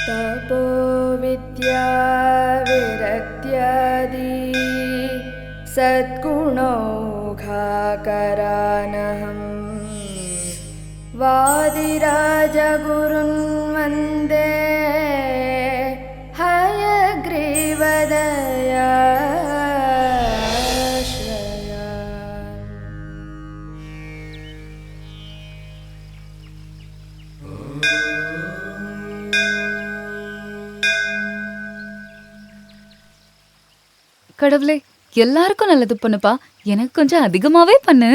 तपो विद्या विरक्त्यादि सद्गुणौघाकरानहं वादिराजगुरुन् वन्दे हयग्रीवदयाश्रयान्। கடவுளே, எல்லாருக்கும் நல்லது பண்ணுப்பா. எனக்கு கொஞ்சம் அதிகமாவே பண்ணு.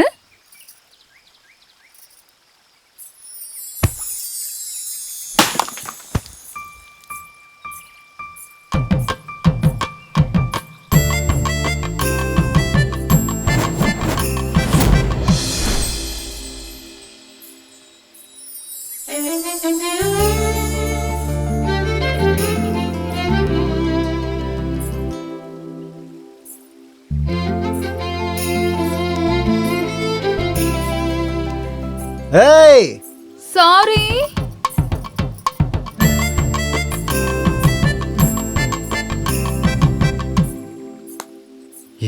ஏய், சாரி.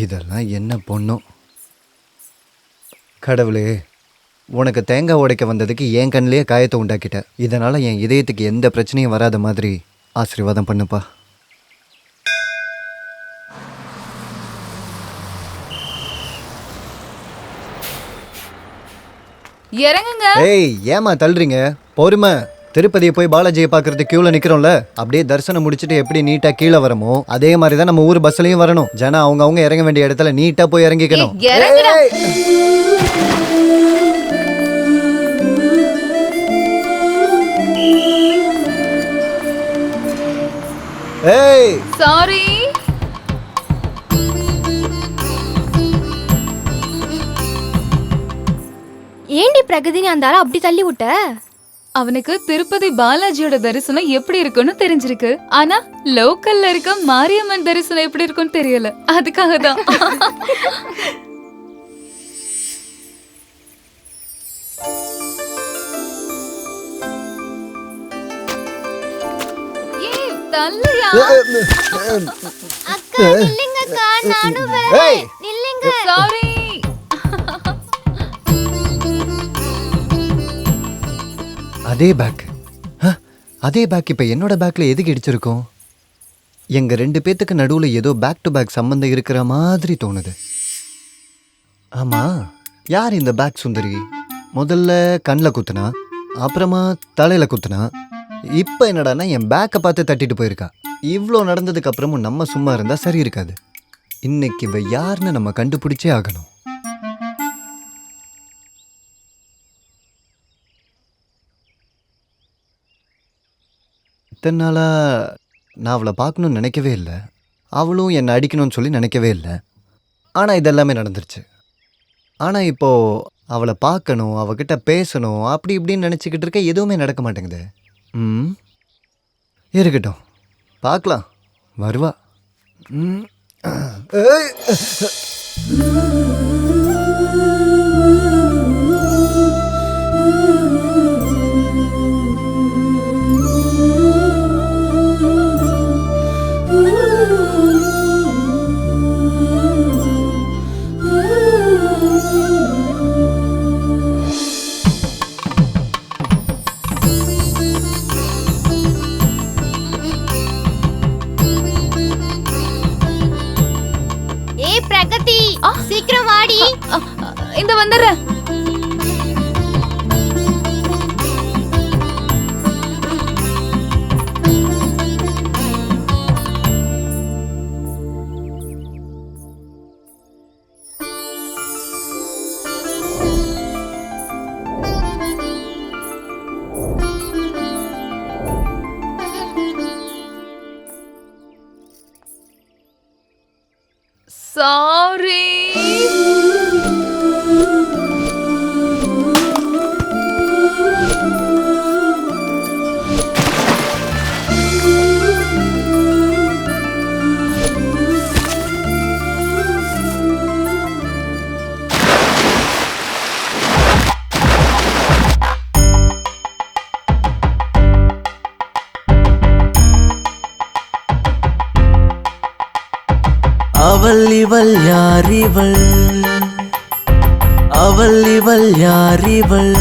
இதெல்லாம் என்ன பொண்ணும். கடவுளே, உனக்கு தேங்காய் உடைக்க வந்ததுக்கு என் கண்ணிலேயே காயத்தை உண்டாக்கிட்ட. இதனால என் இதயத்துக்கு எந்த பிரச்சனையும் வராத மாதிரி ஆசீர்வாதம் பண்ணுப்பா. இறங்குங்க. ஏய், ஏமா தள்ளுறீங்க? பொறுமை. திருப்பதியை போய் பாலாஜியை பார்க்கறது கியூல நிக்கிறோம்ல, அப்படியே தரிசனம் முடிச்சுட்டு எப்படி நீட்டா கீழே வரமோ அதே மாதிரி தான் நம்ம ஊர் பஸ்லயும் வரணும். ஜனா அவங்க இறங்க வேண்டிய இடத்துல நீட்டா போய் இறங்கிக்கணும். இறங்குடா. ஏய், சாரி. ஏண்டி பிரகதினி அந்த ஆளை அப்படி தள்ளி விட்ட? அவனுக்கு திருப்பதி பாலாஜியோட தரிசனம் எப்படி இருக்குன்னு தெரிஞ்சிருக்கு. ஆனா லோக்கல்ல இருக்க மாரியம்மன் தரிசனம் எப்படி இருக்குன்னு தெரியல. அதுக்காக தான். ஏய், தள்ளுயா. அக்கா நில்லுங்கக்கா, நானும் ஏய். வரேன். நில்லுங்க. சாரி. அதே பேக். அதே பேக் இப்போ என்னோட பேக்கில் எதுக்கு இடிச்சிருக்கோம்? எங்கள் 2 பேத்துக்கு நடுவில் ஏதோ பேக் டு பேக் சம்மந்தம் இருக்கிற மாதிரி தோணுது. ஆமாம், யார் இந்த பேக் சுந்தரி? முதல்ல கண்ணில் குத்துனா, அப்புறமா தலையில் குத்துனா, இப்போ என்னடான்னா என் பேக்கை பார்த்து தட்டிட்டு போயிருக்கா. இவ்வளோ நடந்ததுக்கு அப்புறமும் நம்ம சும்மா இருந்தால் சரி இருக்காது. இன்னைக்கு இவ யாருன்னு நம்ம கண்டுபிடிச்சே ஆகணும். இத்தனை நாளாக நான் அவளை பார்க்கணுன்னு நினைக்கவே இல்லை. அவளும் என்னை அடிக்கணும்னு சொல்லி நினைக்கவே இல்லை. ஆனால் இதெல்லாமே நடந்துருச்சு. ஆனால் இப்போது அவளை பார்க்கணும், அவகிட்ட பேசணும், அப்படி இப்படின்னு நினச்சிக்கிட்டு இருக்க, எதுவுமே நடக்க மாட்டேங்குது. இருக்கட்டும், பார்க்கலாம், வருவா. ஏய். ஏய் பிரகதி, சீக்கிரம் வாடி. இந்த வந்துடுறேன். சாரி. அவள் இவள் யாரிவள் அவள் இவள் யாரிவள்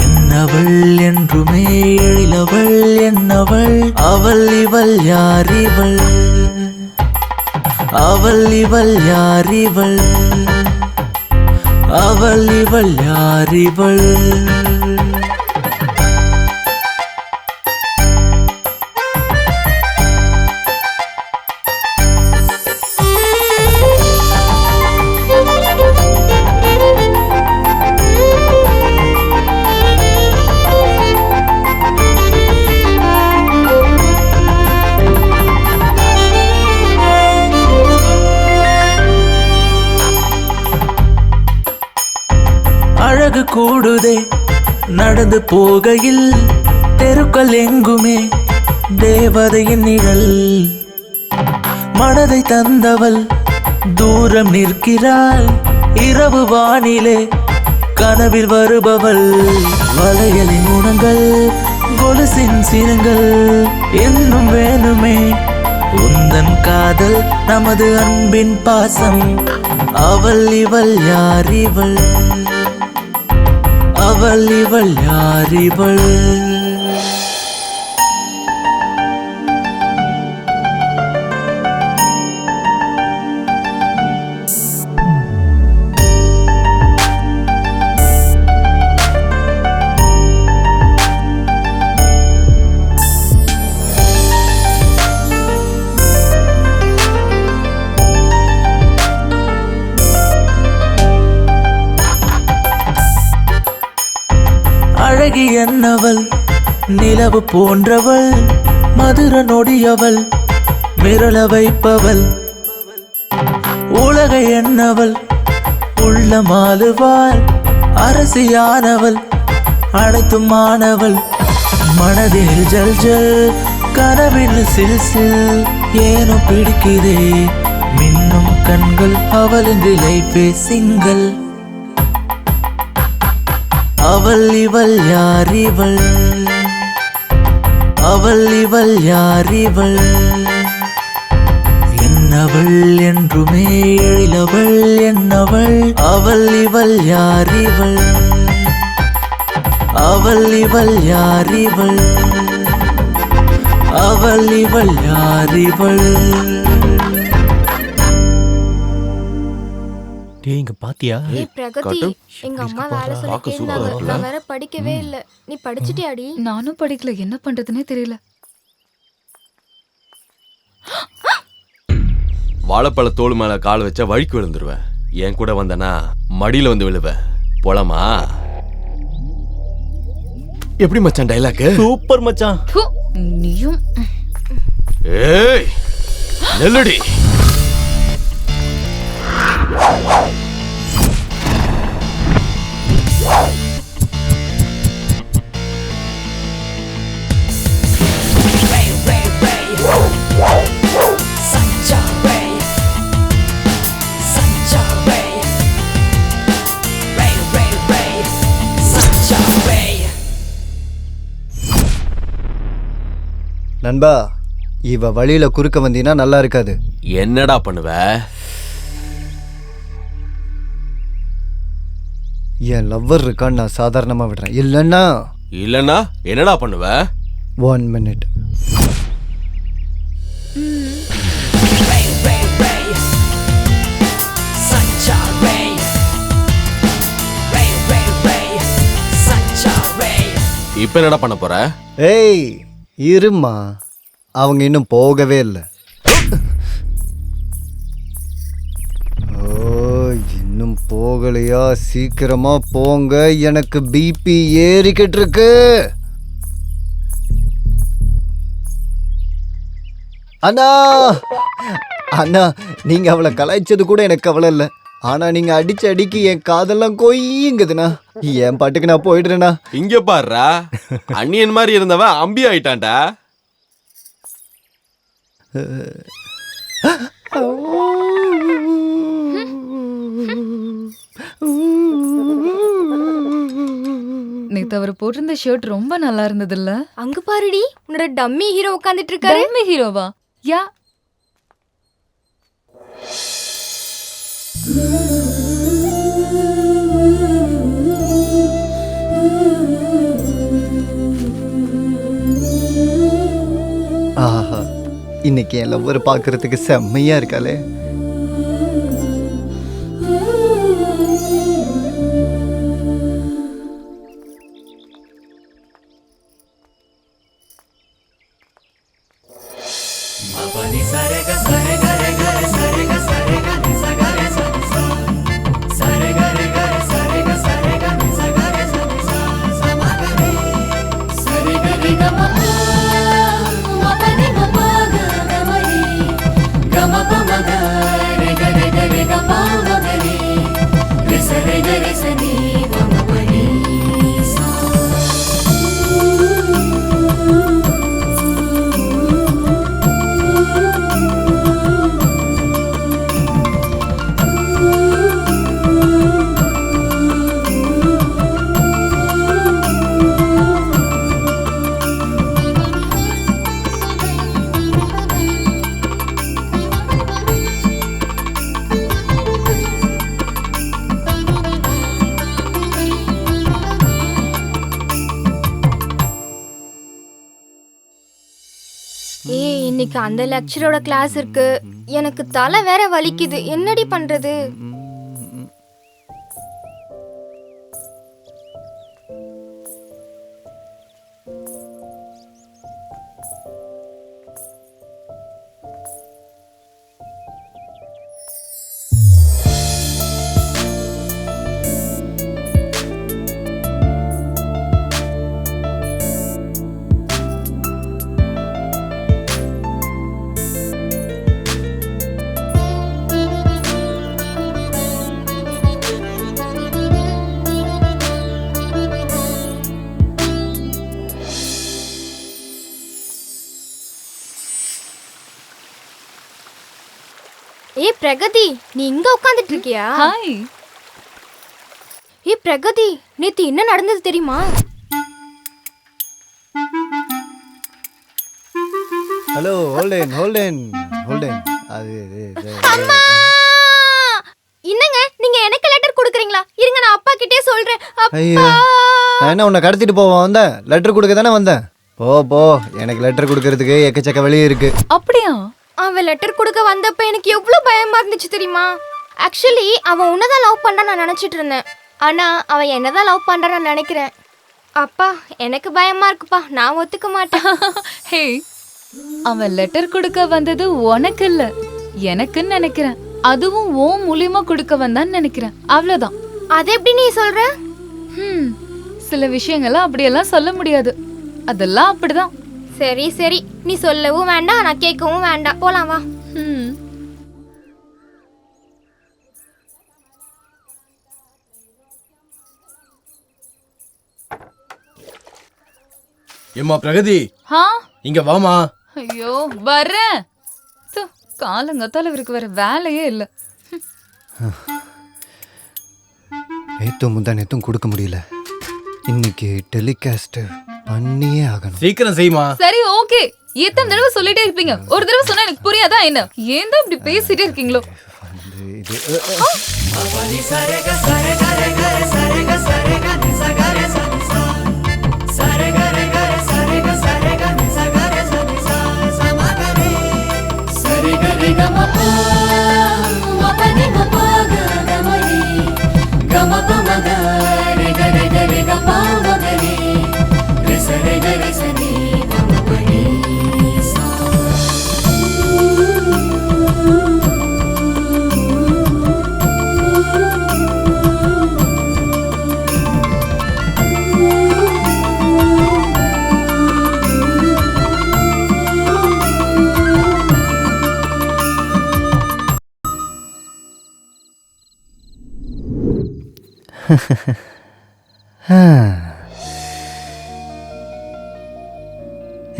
என்னவள் என்றுமே எழிலவள் என்னவள் அவள் இவள் யாரிவள் அவள் இவள் யாரிவள் அவள் இவள் யாரிவள் அழகு கூடுதே நடந்து போகையில் தெருக்கள் எங்குமே தேவதையின் நிழல் மனதை தந்தவள் தூரம் நிற்கிறாள் இரவு வானிலே கனவில் வருபவள் வளையலின் குணங்கள் கொலுசின் சினங்கள் இன்னும் வேணுமே உந்தன் காதல் நமது அன்பின் பாசம் அவள் இவள் யாரிவள் அவள் இவள் யாரிவள் அழகி என்னவள் நிலவு போன்றவள் மதுர நொடியவள் மிரள வைப்பவள் உலகை என்னவள் உள்ளமாளுவாள் அரசியானவள் அனைத்தும் மாணவள் மனதில் ஜல் ஜல் கனவில் சில் சில் ஏனோ பிடிக்கிறே மின்னும் கண்கள் அவளின் லைஃபே சிங்கள் அவள் இவள் யாரிவள் அவள் இவள் யாரிவள் என்னவள் என்றுமே எழிலவள் என்னவள் அவள் இவள் யாரிவள் அவள் இவள் யாரிவள் அவள் இவள் யாரிவள் டேய் இங்க பாத்தியா? ஏய் பிரகதி, எங்க அம்மா வேலை சொல்லிட்டே இருந்தாங்க. நான் வேற படிக்கவே இல்ல. நீ படிச்சிட்டியாடி? நானும் படிக்கல, என்ன பண்றதுன்னே தெரியல. வாழைப்பழ தோல் மேல கால் வச்சா வழிக்கு விழுந்துருவேன். என் கூட வந்தனா மடியில வந்து விழுவேன். போலாமா? எப்படி மச்சான் டைலாக்? சூப்பர் மச்சான். ப்பு, நீயும் ஏய் நெல்லடி. நண்பா, இவ வழியில குறுக்க வந்தீனா நல்லா இருக்காது. என்னடா பண்ணுவ? என் லவ்வர் இருக்கான்னு நான் சாதாரணமா விடுறேன். இல்லன்னா என்னடா பண்ணுவ? 1 minute. இப்ப என்னடா பண்ண போற? ஏய் இருமா, அவங்க இன்னும் போகவே இல்லை. ஓ, இன்னும் போகலையா? சீக்கிரமா போங்க, எனக்கு பிபி ஏறிக்கிட்டு இருக்கு. அண்ணா அண்ணா, நீங்க அவளை கலாய்ச்சது கூட எனக்கு கவலை இல்லை. ஆனா நீங்க அடிச்ச அடிக்கு என் காதெல்லாம் கொய்யுங்குதுண்ணா. என் பாட்டுக்கு நான் போயிடுறேண்ணா. இங்க பாருடா, அண்ணியன் மாதிரி இருந்தவன் அம்பி ஆயிட்டான்டா. நேத்து அவர் போட்டிருந்த ஷர்ட் ரொம்ப நல்லா இருந்தது இல்ல? அங்க பாருடி, உன்னோட டம்மி ஹீரோ உட்கார்ந்துட்டு இருக்காரு. டம்மி ஹீரோவா? யா ஆஹா, இன்னைக்கு என் லவ்வர் பார்க்கறதுக்கு செம்மையா இருக்காளே. ஏய், இன்னைக்கு அந்த லெக்சரோட கிளாஸ் இருக்கு. எனக்கு தலை வேற வலிக்குது. என்னடி பண்றது? ஏய் பிரகதி, நீ இங்க உட்கார்ந்துட்டு இருக்கியா? ஹாய். ஏய் பிரகதி, நேத்து என்ன நடந்தது தெரியுமா? Hello, Holden Holden Holden. அது அம்மா! என்னங்க நீங்க எனக்கு லெட்டர் கொடுக்குறீங்களா? இருங்க நான் அப்பா கிட்டே சொல்றேன். ஐயோ, அப்பா! நான் என்ன உன்னை கடத்திட்டு போவா வந்தேன்? லெட்டர் கொடுக்க தானே வந்தேன். போ, எனக்கு லெட்டர் கொடுக்கறதுக்கு எக்கச்சக்க வழி இருக்கு. அப்படியா? அவன் லெட்டர் கொடுக்க வந்தப்ப எனக்கு எவ்வளவு பயமா இருந்துச்சு தெரியுமா? ஆக்சுவலி அவன் உன்னதான் லவ் பண்றான்னு நான் நினைச்சிட்டு இருந்தேன். ஆனா அவன் என்னதான் லவ் பண்றான்னு நினைக்கிறேன். அப்பா எனக்கு பயமா இருக்குப்பா, நான் ஒத்துக்க மாட்டேன். ஹே, அவன் லெட்டர் கொடுக்க வந்தது உனக்கு இல்ல, எனக்குன்னு நினைக்கிறேன். அதுவும் ஓ மூலியமா கொடுக்க வந்தான்னு நினைக்கிறேன். அவ்வளவுதான். அது எப்படி நீ சொல்ற? சில விஷயங்களை அப்படியெல்லாம் சொல்ல முடியாது. அதெல்லாம் அப்படிதான். சரி சரி, நீ சொல்லவும் வேண்டாம், நான் கேட்கவும் வேண்டாம். போலாம் வா. ம். ஏம்மா பிரகதி, ஹா, இங்க வாமா. ஐயோ வர்றேன். காலங்கத்தால இவருக்கு வேற வேலையே இல்ல. நேத்தும் முந்தா நேத்தும் கொடுக்க முடியல. இன்னைக்கு டெலிகாஸ்ட் பண்ணியே ஆகணும். சீக்கிரம் செய்யுமா. சரி ஓகே, எத்தனை தடவை சொல்லிட்டே இருப்பீங்க? ஒரு தடவை சொன்னா எனக்கு புரியாதா என்ன? ஏன் தான் இப்படி பேசிட்டே இருக்கீங்களோ? இது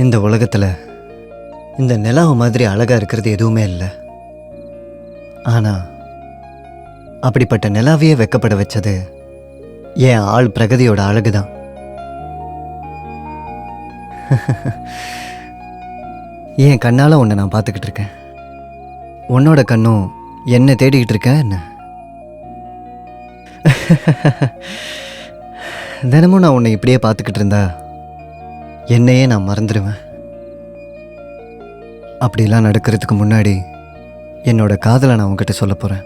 இந்த உலகத்துல இந்த நிலாவை மாதிரி அழகா இருக்கிறது எதுவுமே இல்லை. ஆனா அப்படிப்பட்ட நிலாவையே வெக்கப்பட வச்சது என் ஆள் பிரகதியோட அழகுதான். என் கண்ணால உன்னை நான் பார்த்துக்கிட்டு இருக்கேன். உன்னோட கண்ணும் என்ன தேடிக்கிட்டு இருக்க என்ன? தினமும் நான் உன்னை இப்படியே பார்த்துக்கிட்டு இருந்தா என்னையே நான் மறந்துடுவேன். அப்படிலாம் நடக்கிறதுக்கு முன்னாடி என்னோட காதலை நான் உன்கிட்ட சொல்ல போகிறேன்.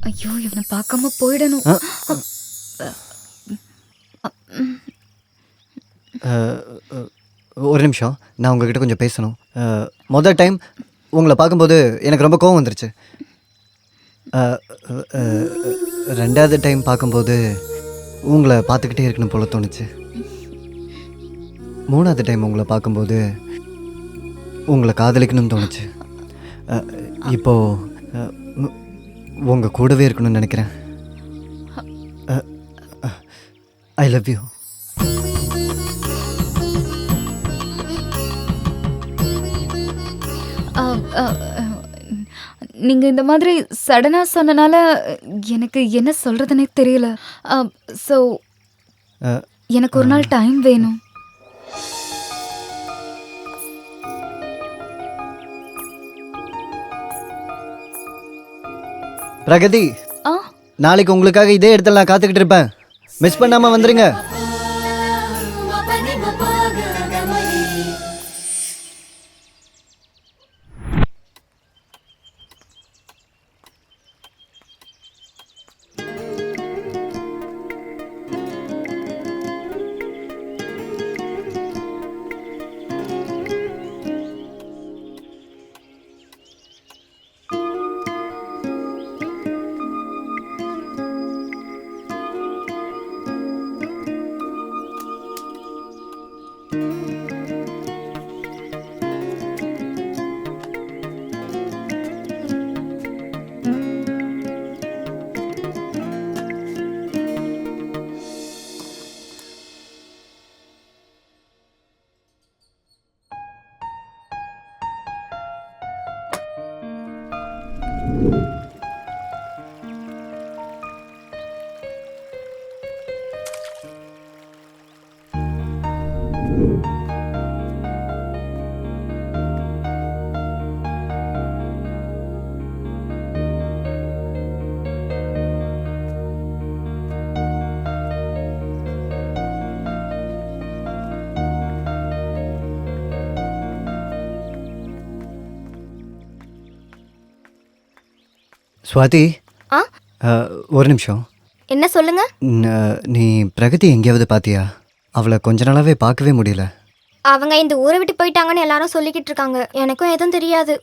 ஐயோ இவனை பார்க்காம போயிடணும். ஒரு நிமிஷம், நான் உங்ககிட்ட கொஞ்சம் பேசணும். முதல் டைம் உங்களை பார்க்கும்போது எனக்கு ரொம்ப கோவம் வந்துருச்சு. ரெண்டாவது டைம் பார்க்கும்போது உங்களை பார்த்துக்கிட்டே இருக்கணும் போல தோணுச்சு. மூணாவது டைம் உங்களை பார்க்கும்போது உங்களை காதலிக்கணும்னு தோணுச்சு. இப்போது உங்கள் கூடவே இருக்கணும்னு நினைக்கிறேன். I love you. நீங்க இந்த மாதிரி சடனா சொன்னனால எனக்கு என்ன சொல்றதுனே தெரியல. ஸோ எனக்கு ஒரு நாள் டைம் வேணும். பிரகதி, நாளைக்கு உங்களுக்காக இதே இடத்துல நான் காத்துக்கிட்டு இருப்பேன். மிஸ் பண்ணாம வந்துருங்க. ஸ்வாதி, ஒரு நிமிஷம். என்ன சொல்லுங்க? நீ பிரகதி எங்கேயாவது பார்த்தியா? அவளை கொஞ்ச நாளாவே பார்க்கவே முடியல. அவங்க இந்த ஊரை விட்டு போயிட்டாங்கன்னு எல்லாரும் சொல்லிக்கிட்டு இருக்காங்க. எனக்கும் எதுவும் தெரியாது.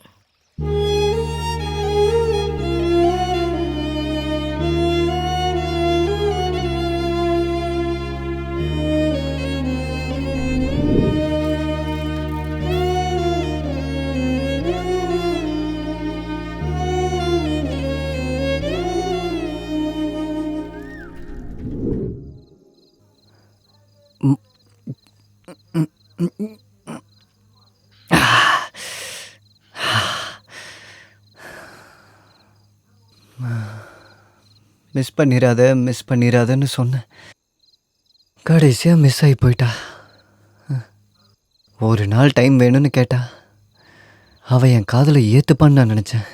மிஸ் பண்ணிடாதன்னு சொன்னேன். கடைசியாக மிஸ் ஆகி போயிட்டா. ஒரு நாள் டைம் வேணும்னு கேட்டா. அவள் என் காதலை ஏற்றுப்பான்னு நான் நினச்சேன்.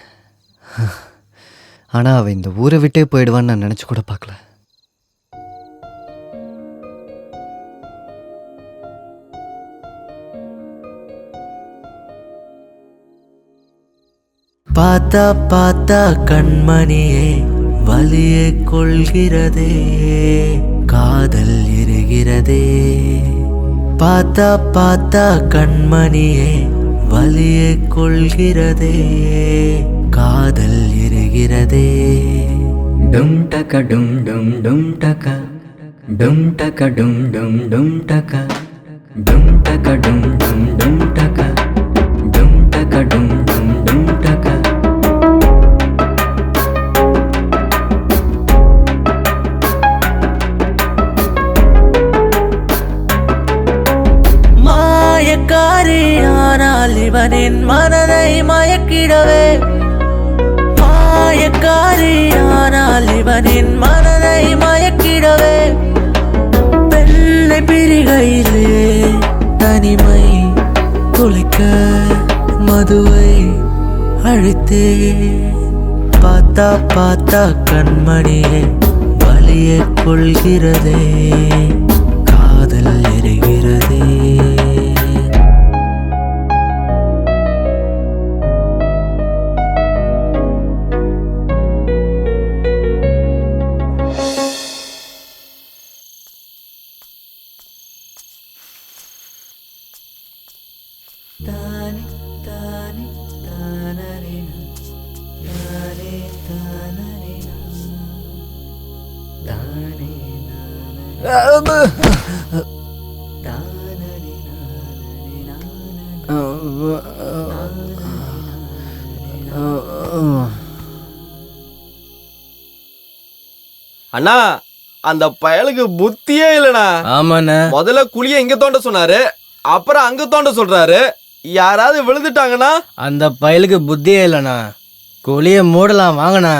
ஆனால் அவள் இந்த ஊரை விட்டே போயிடுவான்னு நான் நினச்சி கூட பார்க்கல. பார்த்தா பார்த்தா கண்மணியே வலியை கொள்கிறதே, காதல் எரிகிறதே. பார்த்தா பார்த்தா கண்மணியே வலியை கொள்கிறதே, காதல் எரிகிறதே. டும் டக டும் டும் டும் டக டும் டக டும் டும் டும் டக டும் டக டும் டும் டும் டக டும் டக டும் டும் டும் டக. அவனின் மனதை மயக்கிடவே பெண்ணை பிரிகையிலே தனிமை துளைக்க மதுவை அழைத்தே பார்த்தா பார்த்தா கண்மணியே வலியை கொள்கிறதே காதல் எரிகிறதே அண்ணா அந்த பயலுக்கு புத்தியே இல்லண்ணா. ஆமாண்ணா. முதல்ல குழிய இங்க தோண்ட சொன்னாரு, அப்புறம் அங்க தோண்ட சொல்றாரு. யாராவது விழுந்துட்டாங்கன்னா? அந்த பயலுக்கு புத்தியே இல்லைண்ணா. குழிய மூடலாம் வாங்கண்ணா.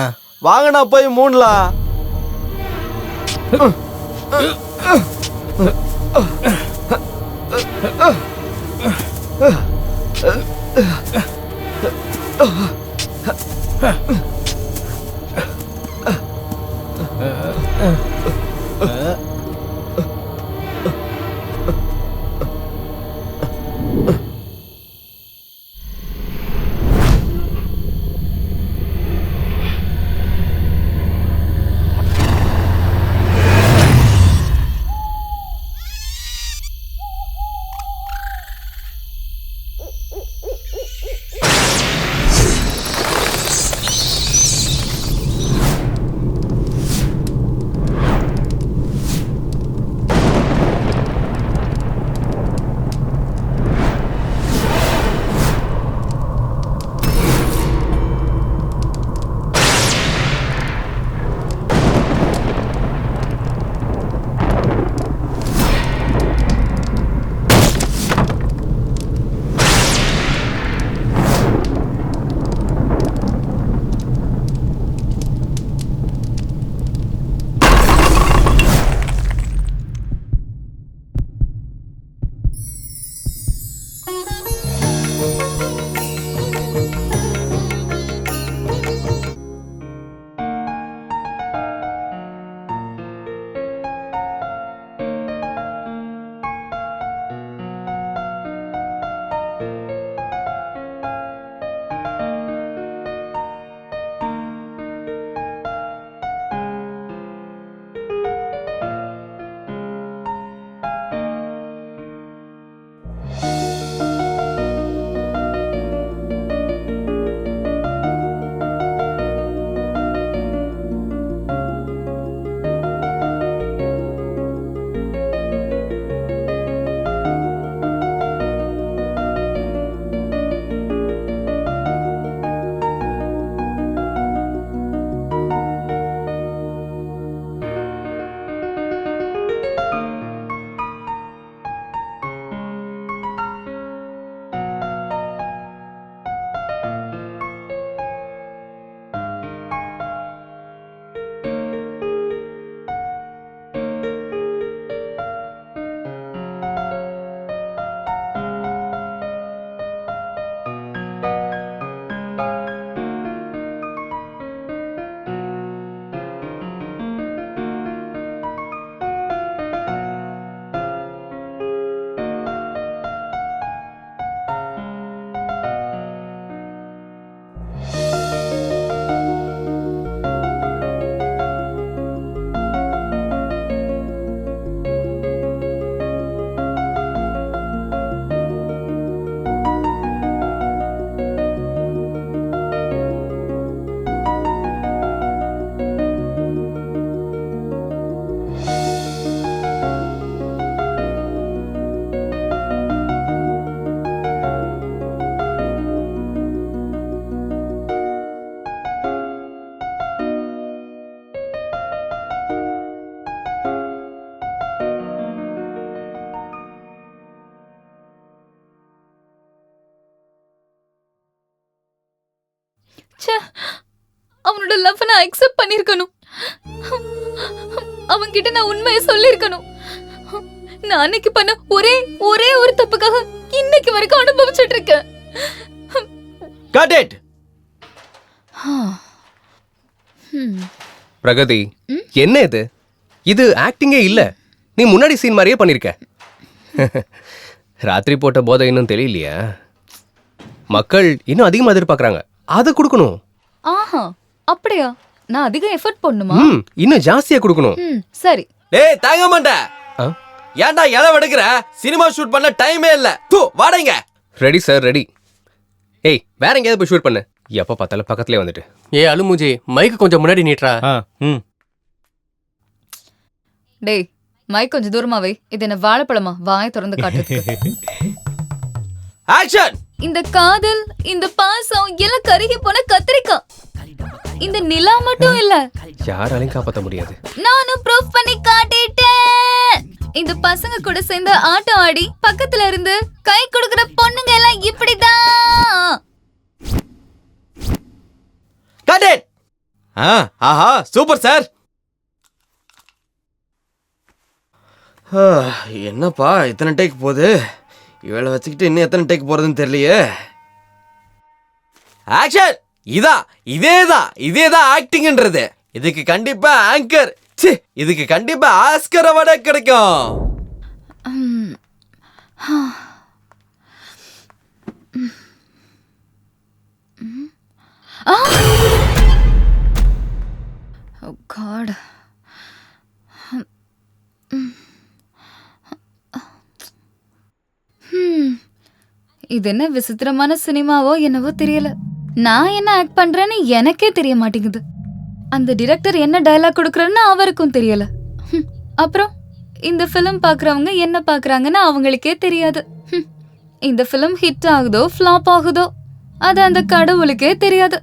வாங்கண்ணா போய் மூடலாம். அவனோட லவ் நான் அக்செப்ட் பண்ணிருக்கணும். அவன்கிட்ட நான் உண்மையை சொல்லிருக்கணும். நான் அன்னைக்கு பண்ண ஒரே ஒரு தப்புக்காக இன்னைக்கு வரைக்கும் அனுபவிச்சுட்டு இருக்கேன். Cut it. பிரகதி, என்ன இது? இது ஆக்டிங்கே இல்ல. நீ முன்னாடி சீன் மாதிரியே பண்ணிருக்க. ராத்திரி போட்ட போதை இன்னும் தெரியலையா? மக்கள் இன்னும் அதிகமா எதிர்பார்க்கறாங்க. அதை கொடுக்கணும். ஆஹா, அப்படியா? நான் அதிக எஃபர்ட் பண்ணுமா? இன்னும் ஜாஸ்தியா கொடுக்கணும். சரி. டேய் தாங்க மாட்டேன். ஏன்டா இளவு எடுக்கிற? சினிமா ஷூட் பண்ண டைமே இல்ல. தூ வாடங்க. Ready sir, ready. ஏய், வேற எங்கேயாவது போய் ஷூட் பண்ணு. எப்ப பார்த்தாலும் பக்கத்துலயே வந்துட்டு. அலுமூஜி, மைக்கு கொஞ்சம் முன்னாடி நீட்றா. டேய், மைக் கொஞ்சம் தூரமா வை. இது என்ன வாழைப்பழமா? வாயை திறந்து காட்டுறதுக்கு. ஆக்ஷன். இந்த காதல், இந்த பாசம் எல்லாம் கருகி போன கத்திரிக்காய். இந்த நிலா மட்டும் இல்ல, யாராலையும் காப்பாற்ற முடியாது. நானும் ப்ரூஃப் பண்ணி காட்டிட்டேன். இந்த பசங்க கூட சேர்ந்து ஆட்டம் ஆடி பக்கத்துல இருந்து கை கொடுக்கிற பொண்ணுங்க எல்லாம் இப்படிதான். Cut it. ஆஹா, சூப்பர் சார். என்னப்பா இத்தனை டேக் போகுது? இவளை வச்சுக்கிட்டு இன்னும் எத்தனை டேக் போறதுன்னு தெரியலையே. ஆக்ஷன். இதேதான் ஆக்டிங்ன்றது. இதுக்கு கண்டிப்பா ஆங்கர், இதுக்கு கண்டிப்பா ஆஸ்கர் அவார்டு கிடைக்கும். Oh God. இது என்ன விசித்திரமான சினிமாவோ என்னவோ தெரியல. நான் என்ன ஆக்ட் பண்றேன்னு எனக்கே தெரிய மாட்டேங்குது. அந்த டிரெக்டர் என்ன டயலாக் கொடுக்கறன்னு அவருக்கும் தெரியல. அப்புறம் இந்த ஃபிலிம் பாக்குறவங்க என்ன பாக்குறாங்கன்னு அவங்களுக்கே தெரியாது. இந்த ஃபிலிம் ஹிட் ஆகுதோ ஃப்ளாப் ஆகுதோ அது அந்த கடவுளுக்கே தெரியாது.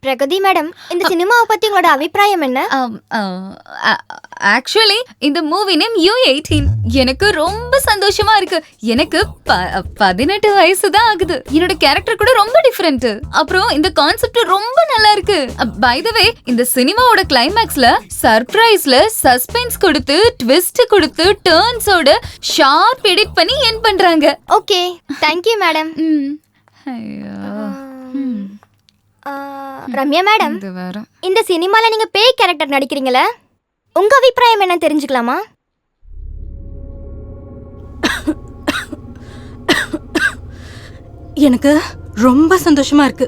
பிரகதி மேடம், இந்த சினிமாவை பத்தி உங்களோட அபிப்பிராயம் என்ன? ஆக்சுவலி இந்த மூவி நேம் U18. எனக்கு ரொம்ப சந்தோஷமா இருக்கு. எனக்கு 18 வயசு தான் ஆகுது. என்னோட கேரக்டர் கூட ரொம்ப டிஃபரெண்ட். அப்புறம் இந்த கான்செப்ட் ரொம்ப நல்லா இருக்கு. பை தி வே, இந்த சினிமாவோட கிளைமேக்ஸ்ல சர்ப்ரைஸ்ல சஸ்பென்ஸ் கொடுத்து ட்விஸ்ட் கொடுத்து டர்ன்ஸோட ஷார்ப் எடிட் பண்ணி எண்ட் பண்றாங்க. Okay, thank you madam. ஐயோ, ரம்யா மேடம், இது வேற. இந்த சினிமால நீங்க பேய் கேரக்டர் நடிக்கிறீங்களே, உங்க அபிப்பிராயம் என்ன தெரிஞ்சுக்கலாமா? எனக்கு ரொம்ப சந்தோஷமா இருக்கு.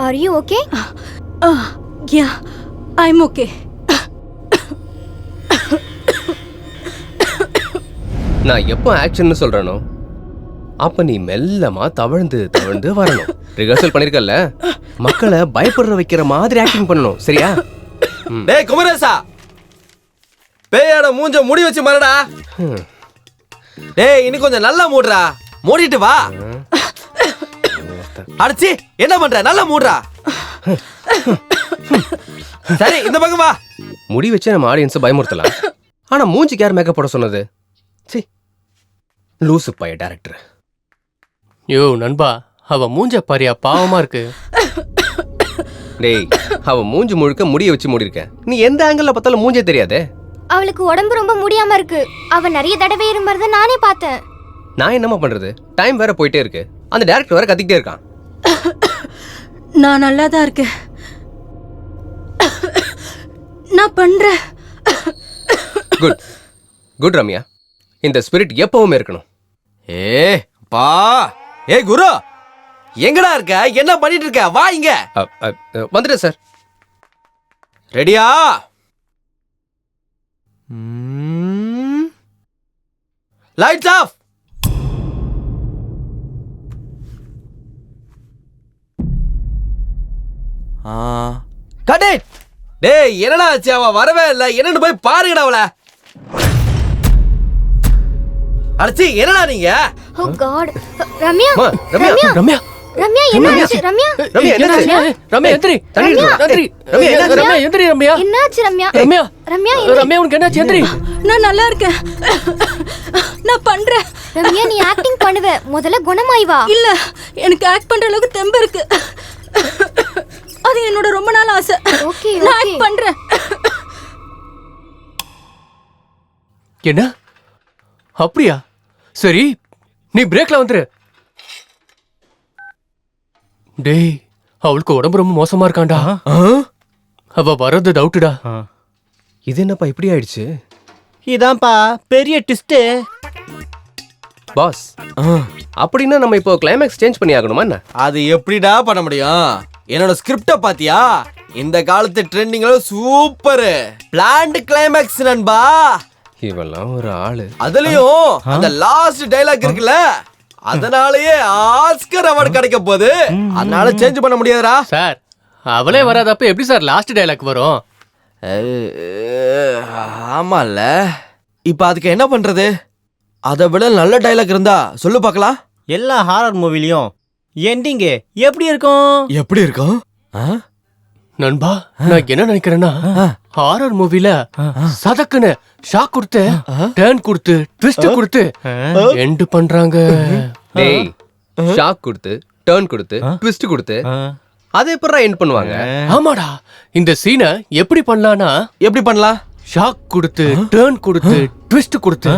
Are you okay? Yeah, I am okay. நான் எப்போ ஆக்ஷன் சொல்றேனோ அப்ப நீ மெல்லமா தவழ்ந்து வரணும். ரிஹர்சல் பண்ணிருக்கல, மக்களை பயப்படுற வைக்கிற மாதிரி ஆக்டிங் பண்ணணும். சரியா? டேய் குமரேசா, பேயோட மூஞ்ச முடி வச்சு மறடா. டேய் இன்னும் கொஞ்சம் நல்லா மூடுறா. மூடிட்டு வா. அடச்சி, என்ன பண்ற? நல்லா மூடுறா. சரி, இந்த பக்கம் வா. முடி வச்சு நம்ம ஆடியன்ஸை பயமுறுத்தலாம். ஆனா மூஞ்சிக்கு யார் மேக்கப் போட சொன்னது? சி, லூசு பைய டைரக்டர். யோ நண்பா, அவ மூஞ்ச பாரியா, பாவமா இருக்கு. டேய், அவ மூஞ்சி முழுக்க முடிய வச்சு மூடிருக்க. நீ எந்த ஆங்கிள் பார்த்தாலும் மூஞ்சே தெரியாதே. அவளுக்கு உடம்பு ரொம்ப முடியாம இருக்கு. அவ நிறைய தடவை இருமறத நானே பார்த்தேன். நான் என்னமா பண்றது? டைம் வேற போயிட்டே இருக்கு. அந்த டைரக்டர் வேற கத்திக்கிட்டே இருக்கான். நான் நல்லா தான் இருக்கேன். நான் பண்றேன். குட் குட் ரம்யா, இந்த ஸ்பிரிட் எப்பவுமே இருக்கணும். பா, குரு எங்கடா இருக்க? என்ன பண்ணிட்டு இருக்க? வா இங்க. வந்துட்டேன் சார். ரெடியா? Lights off. Cut it. டேய் என்னடா ஆச்சு? அவ வரவே இல்ல. என்னன்னு போய் பாருங்கடா அவளை. அடச்சி, என்னடா நீங்க? ஓ காட். ரம்யா, ரம்யா ரம்யா ரம்யா என்னாச்சு? ரம்யா, ரம்யா என்னாச்சு? ரம்யா எந்திரி. ரம்யா எந்திரி. ரம்யா என்னாச்சு? ரம்யா, ரம்யா ரம்யா ரம்யா உனக்கு என்னாச்சு? எந்திரி. நான் நல்லா இருக்கேன். நான் பண்றேன். ரம்யா நீ ஆக்டிங் பண்ணுவ, முதல்ல குணமாய் வா. இல்ல, எனக்கு ஆக்ட் பண்ற அளவுக்கு தெம்பு இருக்கு. அது என்னோட ரொம்ப நாள் ஆசை. ஓகே நான் ஓகே ஆக்ட் பண்றேன். என்ன அப்படியா? சரி, நீ பிரேக்ல வந்துரு. டேய், அவளுக்கு உடம்பு ரொம்ப மோசமா இருக்காண்டா. அவ வர்றது டவுட்டுடா. இது என்னப்பா இப்படி ஆயிடுச்சு? இதான்ப்பா பெரிய ட்விஸ்ட். பாஸ், அப்படின்னா நம்ம இப்போ கிளைமேக்ஸ் சேஞ்ச் பண்ணி ஆகணுமா என்ன? அது எப்படிடா பண்ண முடியும்? என்னோட ஸ்கிரிப்ட பாத்தியா? இந்த காலத்து ட்ரெண்டிங்ல சூப்பர் பிளான்ட் கிளைமேக்ஸ் நண்பா. இவெல்லாம் ஒரு ஆளு. அதுலயும் அந்த லாஸ்ட் டைலாக் இருக்குல்ல, அதனாலயே ஆஸ்கர் அவார்டு கிடைக்க போகுது. அதனால சேஞ்ச் பண்ண முடியாதுடா சார். அவளே வராதப்ப எப்படி சார் லாஸ்ட் டைலாக் வரும்? ஆமால. இப்ப அதுக்கு என்ன பண்றது? அதை விட நல்ல டைலாக் இருந்தா சொல்லு பார்க்கலாம். எல்லா ஹாரர் மூவிலையும் எண்டிங் எப்படி இருக்கும்? எப்படி இருக்கும்? நண்பா, நான் என்ன நினைக்கிறேன்னா, ஹாரர் மூவில சதக்குன்னு ஷாக் கொடுத்து, டர்ன் கொடுத்து, ட்விஸ்ட் கொடுத்து எண்ட் பண்றாங்க. டேய், ஷாக் கொடுத்து, டர்ன் கொடுத்து, ட்விஸ்ட் கொடுத்து அதை எப்பறா எண்ட் பண்ணுவாங்க? ஆமாடா, இந்த சீனை எப்படி பண்ணலாம்னா, எப்படி பண்ணலாம்? ஷாக் கொடுத்து, டர்ன் கொடுத்து, ட்விஸ்ட் கொடுத்து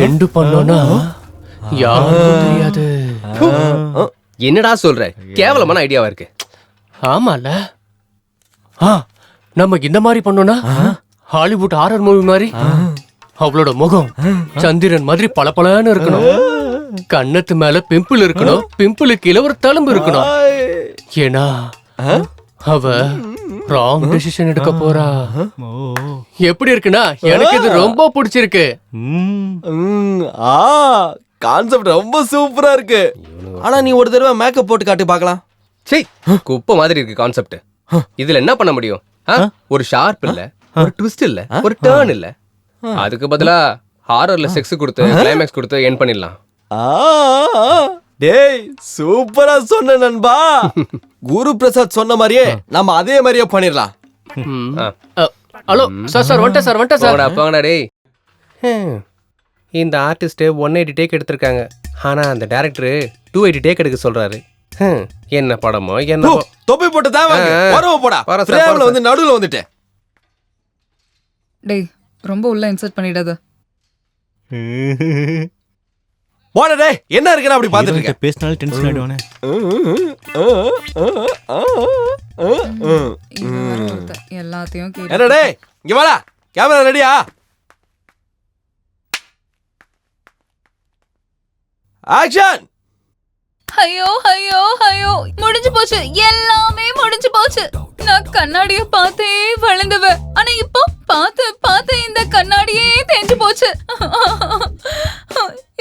எண்ட் பண்ணோம்னா யாருக்கும் தெரியாது. என்னடா சொல்ற? கேவலமான ஐடியாவா இருக்கு. ஆமால. நம்ம இந்த மாதிரி பண்ணோம்னா ஹாலிவுட் ஹாரர் மூவி மாதிரி அவளோட முகம் சந்திரன் மாதிரி பளபளன்னு இருக்கணும். கண்ணத்து மேல பிம்பிள் இருக்கணும், பிம்பிள் கீழே ஒரு தழும்பு இருக்கணும். ஏன்னா அவ ராங் டெசிஷன் எடுக்க போறா. எப்படி இருக்குன்னா, எனக்கு இது ரொம்ப பிடிச்சிருக்கு. கான்செப்ட் ரொம்ப சூப்பரா இருக்கு. ஆனா நீ ஒரு தடவை மேக்கப் போட்டு காட்டி பார்க்கலாம். சீ, குப்பை மாதிரி இருக்கு கான்செப்ட். இதுல என்ன பண்ண முடியும்? ஒரு ஷார்ப் இல்ல, ஒரு ட்விஸ்ட் இல்ல, ஒரு டர்ன் இல்ல. அதுக்கு பதிலா ஹாரர்ல செக்ஸ் கொடுத்து கிளைமேக்ஸ் கொடுத்து எண்ட் பண்ணிடலாம். டேய், சூப்பரா சொன்ன நண்பா. குரு பிரசாத் சொன்ன மாதிரியே நம்ம அதே மாதிரியே பண்ணிடலாம். ஹலோ சார், வந்துட்டேன் சார், வந்துட்டேன் சார். அப்பாங்கடா டேய். இந்த ஆர்டிஸ்ட் 180 டேக் எடுத்திருக்காங்க. ஆனா அந்த டைரக்டர் 280 டேக் எடுக்க சொல்றாரு. என்ன படமோ என்ன. தொப்பி போட்டு தான் வரவ போடா. ஃப்ரேம்ல வந்து நடுவுல வந்துட்டேன். டேய், ரொம்ப உள்ள இன்சர்ட் பண்ணிடாத. போடா டேய், என்ன இருக்குன்னு அப்படி பாத்துட்டு இருக்க? பேசினால டென்ஷன் ஆயிடுவானே. எல்லாத்தையும் என்ன டேய், இங்க வாடா. கேமரா ரெடியா? ஆக்ஷன். ஐயோ ஐயோ ஐயோ, முடிஞ்சு போச்சு, எல்லாமே முடிஞ்சு போச்சு. நான் கண்ணாடிய பார்த்தே வளர்ந்தவ, ஆனா இப்போ பார்த்து இந்த கண்ணாடியே தேஞ்சு போச்சு.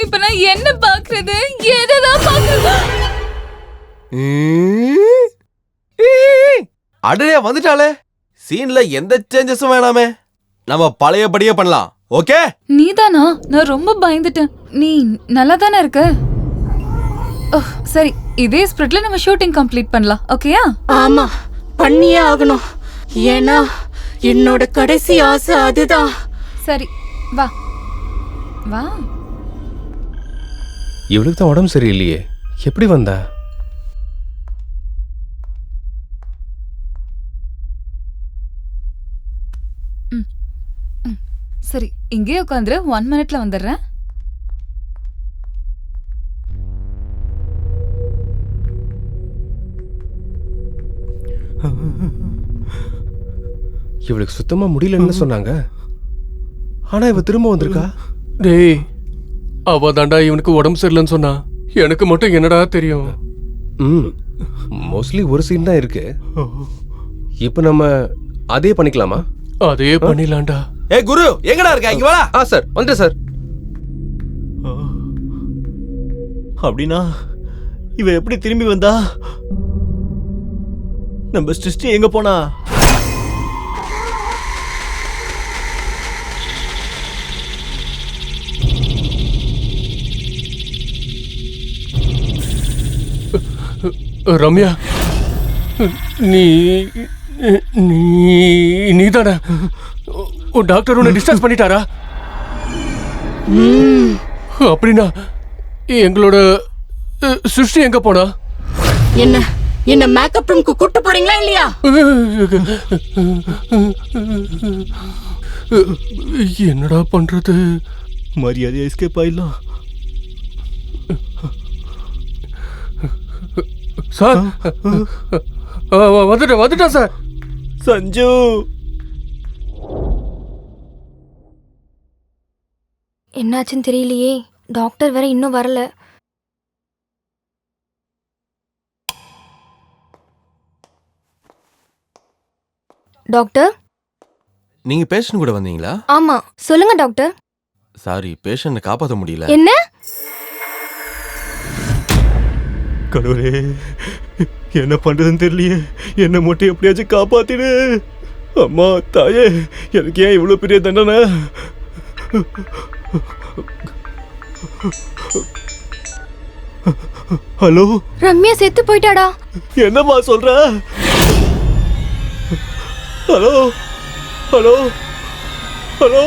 இப்ப நான் என்ன பாக்குறது, எதான் பாக்குறது? அடடே, வந்துட்டாளே. சீன்ல எந்த சேஞ்சஸும் வேணாமே, நம்ம பழையபடியே பண்ணலாம். ஓகே? நீதானா? நான் ரொம்ப பயந்துட்டேன். நீ நல்லா தானே இருக்க? சரி, இதே ஸ்பிரிட்ல நம்ம ஷூட்டிங் கம்ப்ளீட் பண்ணலாம். ஓகேயா? ஆமா, பண்ணியே ஆகணும். ஏன்னா என்னோட கடைசி ஆசை அதுதான். சரி, வா வா. இவளுக்கு தான் உடம்பு சரியில்லையே, எப்படி வந்தா? சரி, இங்கே உட்காந்துரு. 1 மினிட்ல வந்துடுறேன். இவளுக்கு சுத்தமா முடியலன்னு சொன்னாங்க. ஆனா இவ திரும்ப வந்திருக்கா. டேய், அவ தாண்டா இவனுக்கு உடம்பு சரியில்லைன்னு சொன்னா. எனக்கு மட்டும் என்னடா தெரியும்? மோஸ்ட்லி ஒரு சீன் தான் இருக்கு. இப்போ நம்ம அதே பண்ணிக்கலாமா? அதே பண்ணிடலாம்டா. ஏய் குரு, எங்கடா இருக்க? இங்க வாடா. சார், வந்துட்டேன் சார். அப்படின்னா இவ எப்படி திரும்பி வந்தா? நம்ம சிருஷ்டி எங்க போனா? ரம்யா, நீதானே? டாக்டர் உன்னை டிஸ்சார்ஜ் பண்ணிட்டாரா? அப்படின்னா எங்களோட சிருஷ்டி எங்க போனா? என்ன மேக்கப் ரூம்க்கு கூட்டு போறீங்களா இல்லையா? என்னடா பண்றது? மரியாதை எஸ்கேப் ஆயிடலாம். சார் வந்துட்டேன் சார். சஞ்சு, என்னாச்சுன்னு தெரியலையே. டாக்டர் வேற இன்னும் வரல. டாக்டர். நீங்க பேஷண்ட் கூட வந்தீங்களா? ஆமா, சொல்லுங்க டாக்டர். சாரி, பேஷண்ட்டை காப்பாற்ற முடியல. என்ன? கடவுளே, என்ன பண்றதுன்னு தெரியலையே. என்ன மட்டும் எப்படியாச்சும் காப்பாத்திடு. அம்மா தாயே, எனக்கு ஏன் இவ்வளவு பெரிய தண்டனை? ஹலோ, ரம்யா செத்து போயிட்டாடா. என்னம்மா சொல்ற? Hello hello hello.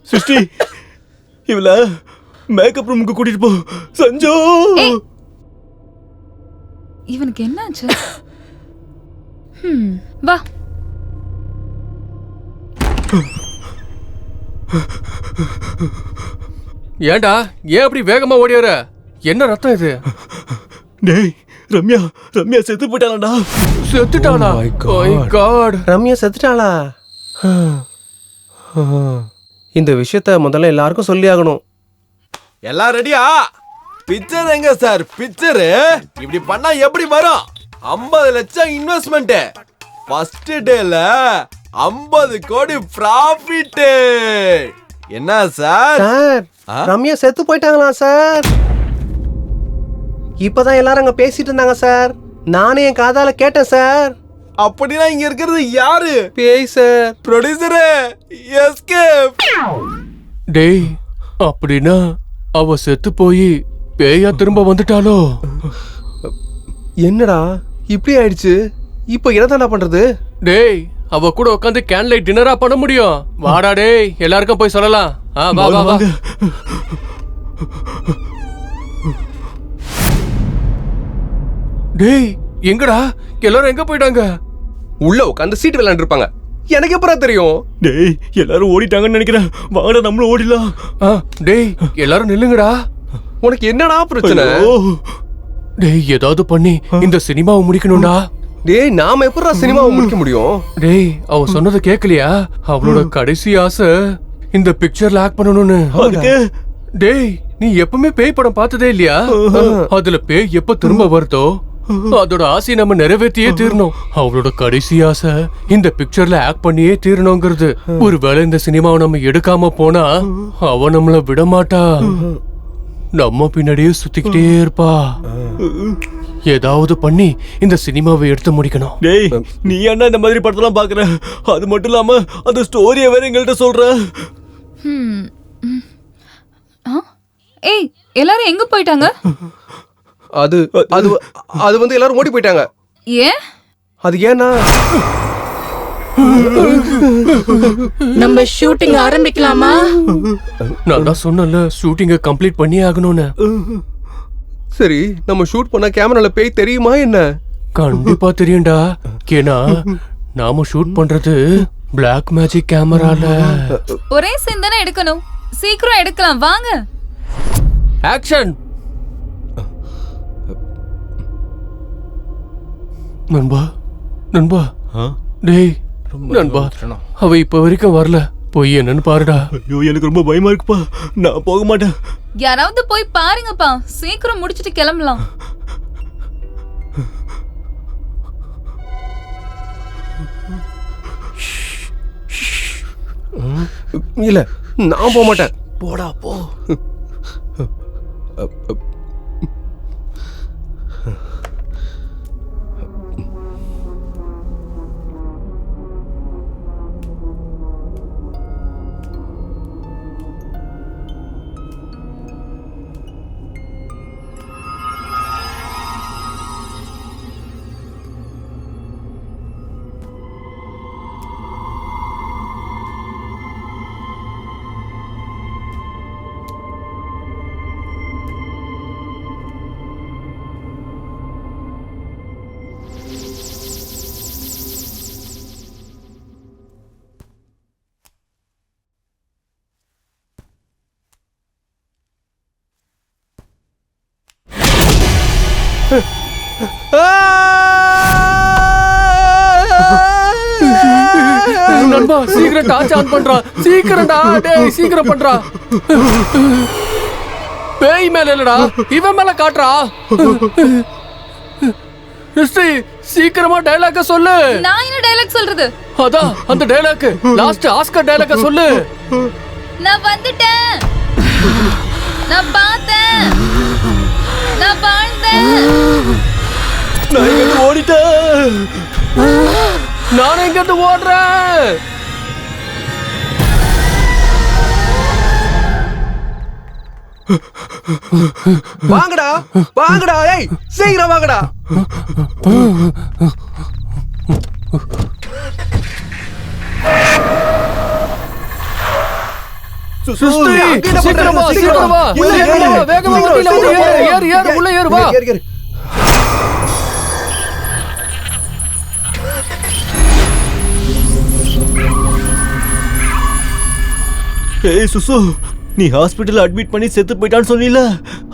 சிருஷ்டி, இவள மேக்கப் ரூமுக்கு கூட்டிட்டு போ. சஞ்சு, இவனுக்கு என்னாச்சு? வா. ஏன்டா ஏன் அப்படி வேகமா ஓடியார? என்ன ரத்தம் இது? டேய், ரம்யா ரம்யா செத்து போயிட்டாளா? செத்துட்டாளா? My God. ரம்யா செத்துட்டாளா? இந்த விஷயத்த முதல்ல எல்லாருக்கும் சொல்லி ஆகணும். எல்லாம் ரெடியா? பிக்சர் எங்க சார்? பிக்சர் இப்படி பண்ணா எப்படி வரும்? 50 லட்சம் இன்வெஸ்ட்மெண்ட், ஃபர்ஸ்ட் டேல 50 கோடி ப்ராஃபிட். என்ன சார்? சார், ரம்யா செத்து போயிட்டாங்களா சார்? இப்பதான் எல்லாரும் அங்க பேசிட்டு இருந்தாங்க சார். நானே என் காதால கேட்டேன் சார். அப்படின்னா இங்க இருக்கிறது யாரு? பேய் சார். Producer escape. டேய், அப்படின்னா அவ செத்து போய் பேயா திரும்ப வந்துட்டாளோ? என்னடா இப்படி ஆயிடுச்சு? இப்போ என்னதான்டா பண்றது? டேய், அவ கூட உட்காந்து கேன்லைட் டின்னரா பண்ண முடியும்? வாடா டேய், எல்லாருக்கும் போய் சொல்லலாம். வா வா வா. டேய், எங்கடா எல்லாரும் எங்க போயிட்டாங்க? உள்ள உட்காந்து சீட் விளையாண்டு இருப்பாங்க. எனக்கு எப்பறா தெரியும்? டேய், எல்லாரும் ஓடிட்டாங்கன்னு நினைக்கிறேன். வாங்கடா நம்மளும் ஓடிடலாம். டேய், எல்லாரும் நில்லுங்கடா. உனக்கு என்னடா பிரச்சனை? டேய், ஏதாவது பண்ணி இந்த சினிமாவை முடிக்கணும்டா. டேய், நாம எப்பறா சினிமாவை முடிக்க முடியும்? டேய், அவ சொன்னது கேக்கலையா? அவளோட கடைசி ஆசை இந்த பிக்சர்ல ஆக்ட் பண்ணணும்னு. டேய், நீ எப்பவுமே பேய் படம் பார்த்ததே இல்லையா? அதுல பேய் எப்ப திரும்ப வருதோ அதோட ஆசையை நம்ம நிறைவேற்றியே தீரணும். அவளோட கடைசி ஆசை இந்த பிக்சர்ல ஆக்ட் பண்ணியே தீரணுங்கிறது. ஒருவேளை இந்த சினிமாவை நம்ம எடுக்காம போனா அவ நம்மள விட மாட்டா. நம்ம பின்னாடியே சுத்திக்கிட்டே இருப்பா. ஏதாவது பண்ணி இந்த சினிமாவை எடுத்து முடிக்கணும். டேய், நீ என்ன இந்த மாதிரி படத்தெல்லாம் பாக்குற? அது மட்டும் இல்லாம அந்த ஸ்டோரியை வேற எங்கள்கிட்ட சொல்ற. ஏய், எல்லாரும் எங்க போயிட்டாங்க? அது அது அது வந்து எல்லாரும் ஓடி போயிட்டாங்க. ஏன்? அது ஏன்னா நம்ம ஷூட்டிங் ஆரம்பிக்கலாமா? நான் தான் சொன்னல ஷூட்டிங்க கம்ப்ளீட் பண்ணி ஆகணும்னு. சரி, நம்ம ஷூட் பண்ண கேமரால பேய் தெரியுமா என்ன? கண்டிப்பா தெரியும்டா. ஏன்னா நாம ஷூட் பண்றது பிளாக் மேஜிக் கேமரால. ஒரே சீன் தானே எடுக்கணும், சீக்கிரம் எடுக்கலாம் வாங்க. ஆக்ஷன். நண்பா நண்பா. டேய் நண்பா, அவ இப்ப வரைக்கும் வரல. போய் என்னன்னு பாருடா. ஐயோ, எனக்கு ரொம்ப பயமா இருக்குப்பா. நான் போக மாட்டேன். யாராவது போய் பாருங்கப்பா, சீக்கிரம் முடிச்சிட்டு கிளம்பலாம். இல்ல, நான் போக மாட்டேன். போடா போ. நண்பா சீக்கிரம் டார்ச் ஆன் பண்றா, சீக்கிரம்டா. டேய் சீக்கிரம் பண்றா. பேய் மேல இல்லடா, இவன் மேல காட்டுறா. ஹிஸ்டரி சீக்கிரமா டயலாக சொல்லு. நான் என்ன டயலாக் சொல்றது? அதான் அந்த டயலாக், லாஸ்ட் ஆஸ்கர் டயலாக சொல்லு. நான் வந்துட்டேன், நான் பார்த்தேன், நான் வாழ்ந்தேன். நான் இங்க ஓடிட்டேன். நான் எங்க இருந்து ஓடுறேன்? வாங்கடா வாங்கடா, ஏய் சீக்கிரம் வாங்கடா. சிஸ்டர் சீக்கிரமா சீக்கிரமா வேகமா வண்டியில வந்து ஏறு ஏறு உள்ள ஏறு வா. ஏய் சுசு, நீ ஹாஸ்பிட்டல் அட்மிட் பண்ணி செத்து போயிட்டான்னு சொன்னீல.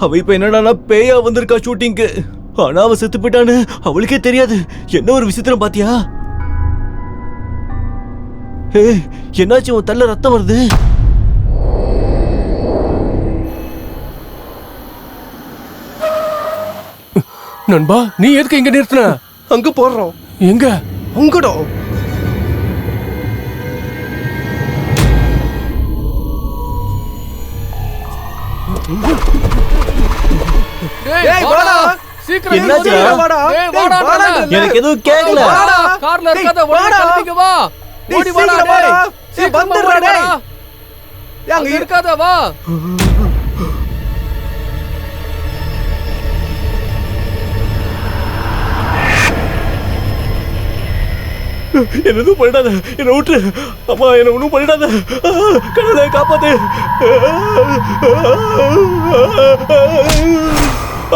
அவ இப்ப என்னடா பேயா வந்திருக்கா ஷூட்டிங்க்கு. ஆனா அவ செத்து போயிட்டான்னு அவளுக்கே தெரியாது. என்ன ஒரு விசித்திரம் பாத்தியா? ஏய் என்னாச்சு, உன் தள்ள ரத்தம் வருது. நண்பா நீ எதுக்கு இங்க நிறுத்தின? அங்க போறோம். எங்க? அங்கடா. டேய் வாடா சீக்கிரம். என்னாச்சு? வாடா. டேய் வாடா. எனக்கு எதுவும் கேட்கல. கார்ல இருக்காத, ஓடி கிளம்பிக்க வா. ஓடி வாடா டேய். சீக்கிரம் வந்துடுறா டேய். அங்க இருக்காத வா. என்ன எதுவும் பண்ணிடாத, என்ன விட்டு. அம்மா என்ன ஒன்றும் பண்ணிடாத. கடவுளே காப்பாத்து.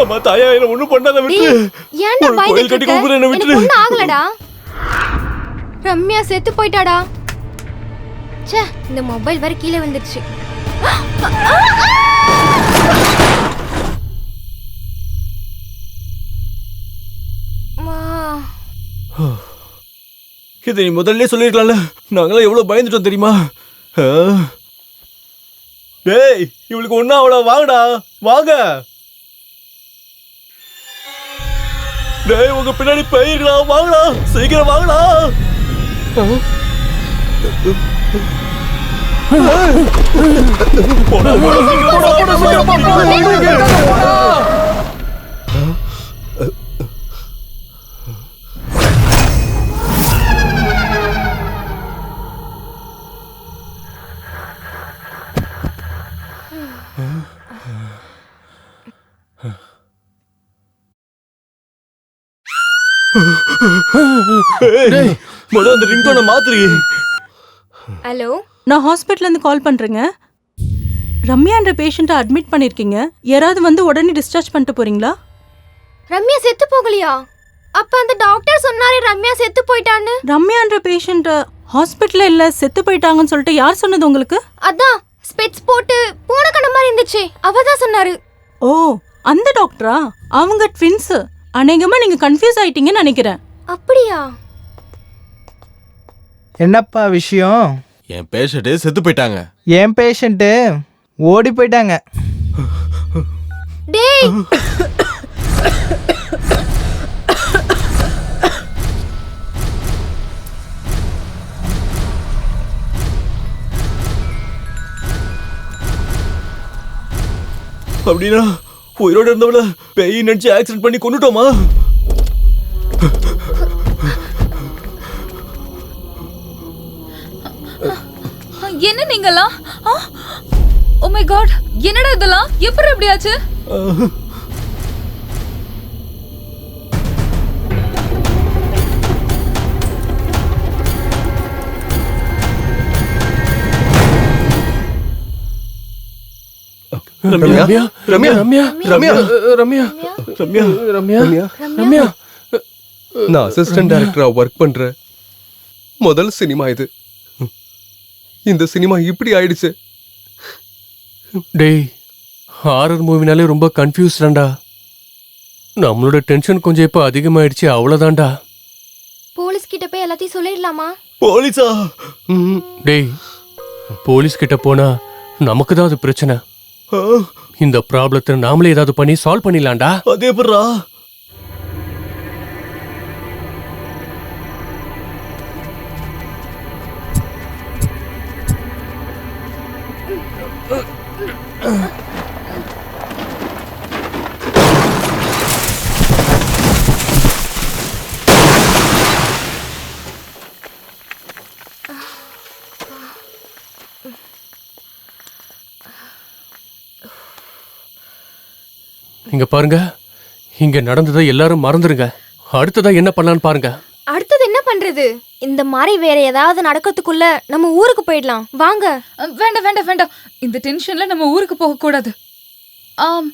அம்மா தாயா என்ன ஒன்றும் பண்ணாத விட்டு. ஏன்டா ஒரு கோயில் பயந்துட்டு கட்டி இருக்க? கூப்பிடுற என்ன எனக்கு விட்டு. ஒண்ணும் ஆகலடா. ரம்யா செத்து போயிட்டாடா. ச்சே, இந்த மொபைல் வேற கீழே வந்துருச்சு. இதை நீ முதல்ல சொல்லிருக்கலாம்ல. நாங்களாம் எவ்வளவு பயந்துட்டோம் தெரியுமா? டேய் இவளுக்கு ஒன்னும் அவ்வளோ, வாங்கடா வாங்க. டேய் உங்க பின்னாடி போயிருக்கலாம், வாங்கடா சீக்கிரம் வாங்கடா. போடா போடா சீக்கிரம் போடா. முதல்ல அந்த ரிங்டோனை மாத்துறீ. ஹலோ, நான் ஹாஸ்பிட்டல்ல இருந்து கால் பண்றேங்க. ரம்யான்ற பேஷண்ட்டை அட்மிட் பண்ணிருக்கீங்க. யாராவது வந்து உடனே டிஸ்சார்ஜ் பண்ணிட்டு போறீங்களா? ரம்யா செத்து போகலையா? அப்ப அந்த டாக்டர் சொன்னாரே ரம்யா செத்து போயிட்டான்னு. ரம்யான்ற பேஷண்ட் ஹாஸ்பிட்டல்ல இல்ல, செத்து போயிட்டாங்கன்னு சொல்லிட்டு யார் சொன்னது உங்களுக்கு? அதான் ஸ்பெட்ஸ் போட்டு பூன கண்ண மாதிரி இருந்துச்சு, அவதான் சொன்னாரு. ஓ அந்த டாக்டரா? அவங்க ட்வின்ஸ். அநேகமா நீங்க கன்ஃபியூஸ் ஆயிட்டீங்கன்னு நினைக்கிறேன். அப்படியா? என்னப்பா விஷயம்? என் பேஷண்ட் செத்து போயிட்டாங்க. என் பேஷண்ட்டு ஓடி போயிட்டாங்க. டேய் அப்படின்னா உயிரோட இருந்தவள பேய் நினைச்சு ஆக்சிடென்ட் பண்ணி கொண்டுட்டோமா? என்ன நீங்கலாம்? ஓ மை காட், என்னடா இதெல்லாம்? எப்படி இப்படி ஆச்சு? ரம்யா ரம்யா ரம்யா ரம்யா ரம்யா ரம்யா ரம்யா ரம்யா நான் அசிஸ்டன்ட் டைரக்டரா ஒர்க் பண்றேன். முதல் சினிமா இது. இந்த சினிமா இப்படி ஆயிடுச்சு. டேய் ஹாரர் மூவினாலே ரொம்ப கன்ஃபியூஸ்டா. நம்மளோட டென்ஷன் கொஞ்சம் இப்ப அதிகமாயிடுச்சு, அவ்வளவுதான்டா. போலீஸ் கிட்ட போய் எல்லாத்தையும் சொல்லிடலாமா? போலீஸா? டேய், போலீஸ் கிட்ட போனா நமக்கு தான் அது பிரச்சனை. இந்த ப்ராப்ளத்தை நாமளே ஏதாவது பண்ணி சால்வ் பண்ணிடலாம்டா. அதே எப்படிடா? இங்க பாருங்க, இங்க நடந்ததை எல்லாரும் மறந்துருங்க. அடுத்ததா என்ன பண்ணலான்னு பாருங்க. அடுத்தது என்ன பண்றது? இந்த மாதிரி வேற ஏதாவது நடக்கிறதுக்குள்ள நம்ம ஊருக்கு போயிடலாம். வாங்க. வேண்டாம் வேண்டாம் வேண்டாம், இந்த டென்ஷன்ல நம்ம ஊருக்கு போக கூடாது. ஆம்,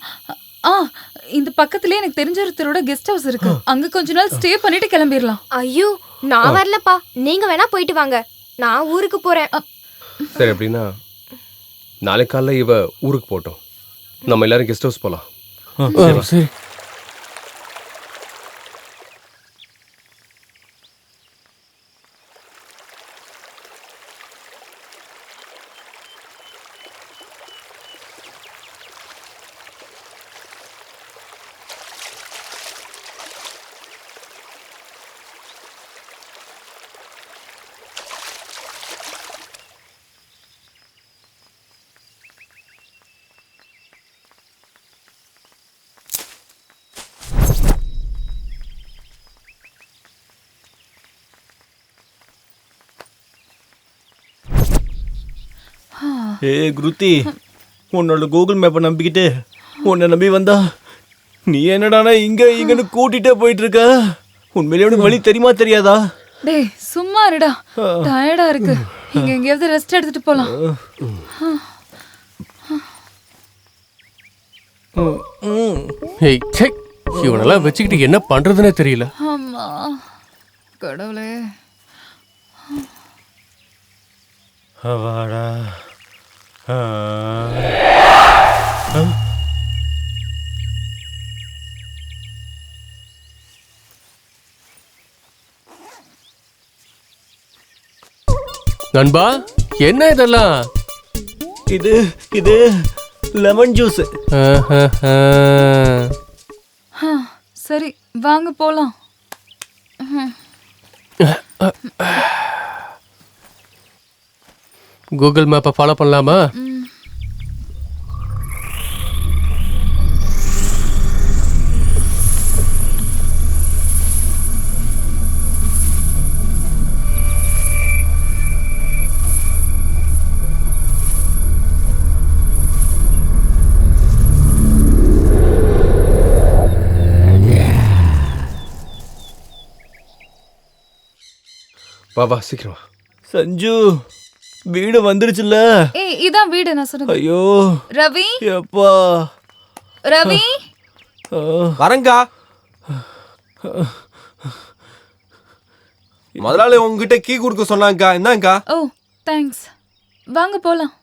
இந்த பக்கத்துலயே எனக்கு தெரிஞ்ச ஒருத்தரோட கெஸ்ட் ஹவுஸ் இருக்கு, அங்க கொஞ்ச நாள் ஸ்டே பண்ணிட்டு கிளம்பிடலாம். ஐயோ, நான் வரலப்பா, நீங்க வேணா போயிட்டு வாங்க, நான் ஊருக்கு போறேன். சரி, அப்படின்னா நாளை காலைல இவ ஊருக்கு போட்டோம், நம்ம எல்லாரும் கெஸ்ட் ஹவுஸ் போலாம். சரி. குருத்தி, உன்னோட கூகுள் மேப்பை நம்பிக்கிட்டு உன்னை நம்பி வந்தா நீ என்னடானா இங்கன்னு கூட்டிட்டே போயிட்டு இருக்க. உண்மையிலே உனக்கு வழி தெரியுமா தெரியாதா? டேய் சும்மா இருடா, டயர்டா இருக்கு, இங்க எங்கேயாவது ரெஸ்ட் எடுத்துட்டு போலாம். இவனெல்லாம் வச்சுக்கிட்டு என்ன பண்றதுன்னே தெரியல. ஆமா கடவுளே. வாடா. நண்பா, என்ன இதெல்லாம்? இது லெமன் ஜூஸ். சரி வாங்க போலாம். கூகுள் மேப்பை ஃபாலோ பண்ணலாமா? வா சீக்கிரம். சஞ்சு, வீடு வந்துருச்சுல்ல? ஏய் இதான் வீடு நான் சொன்னது. ஐயோ ரவி, எப்பா ரவி வரங்கா. முதலாளி உங்ககிட்ட கீ கொடுக்க சொன்னாங்கக்கா, என்னங்கக்கா? ஓ தேங்க்ஸ், வாங்க போலாம்.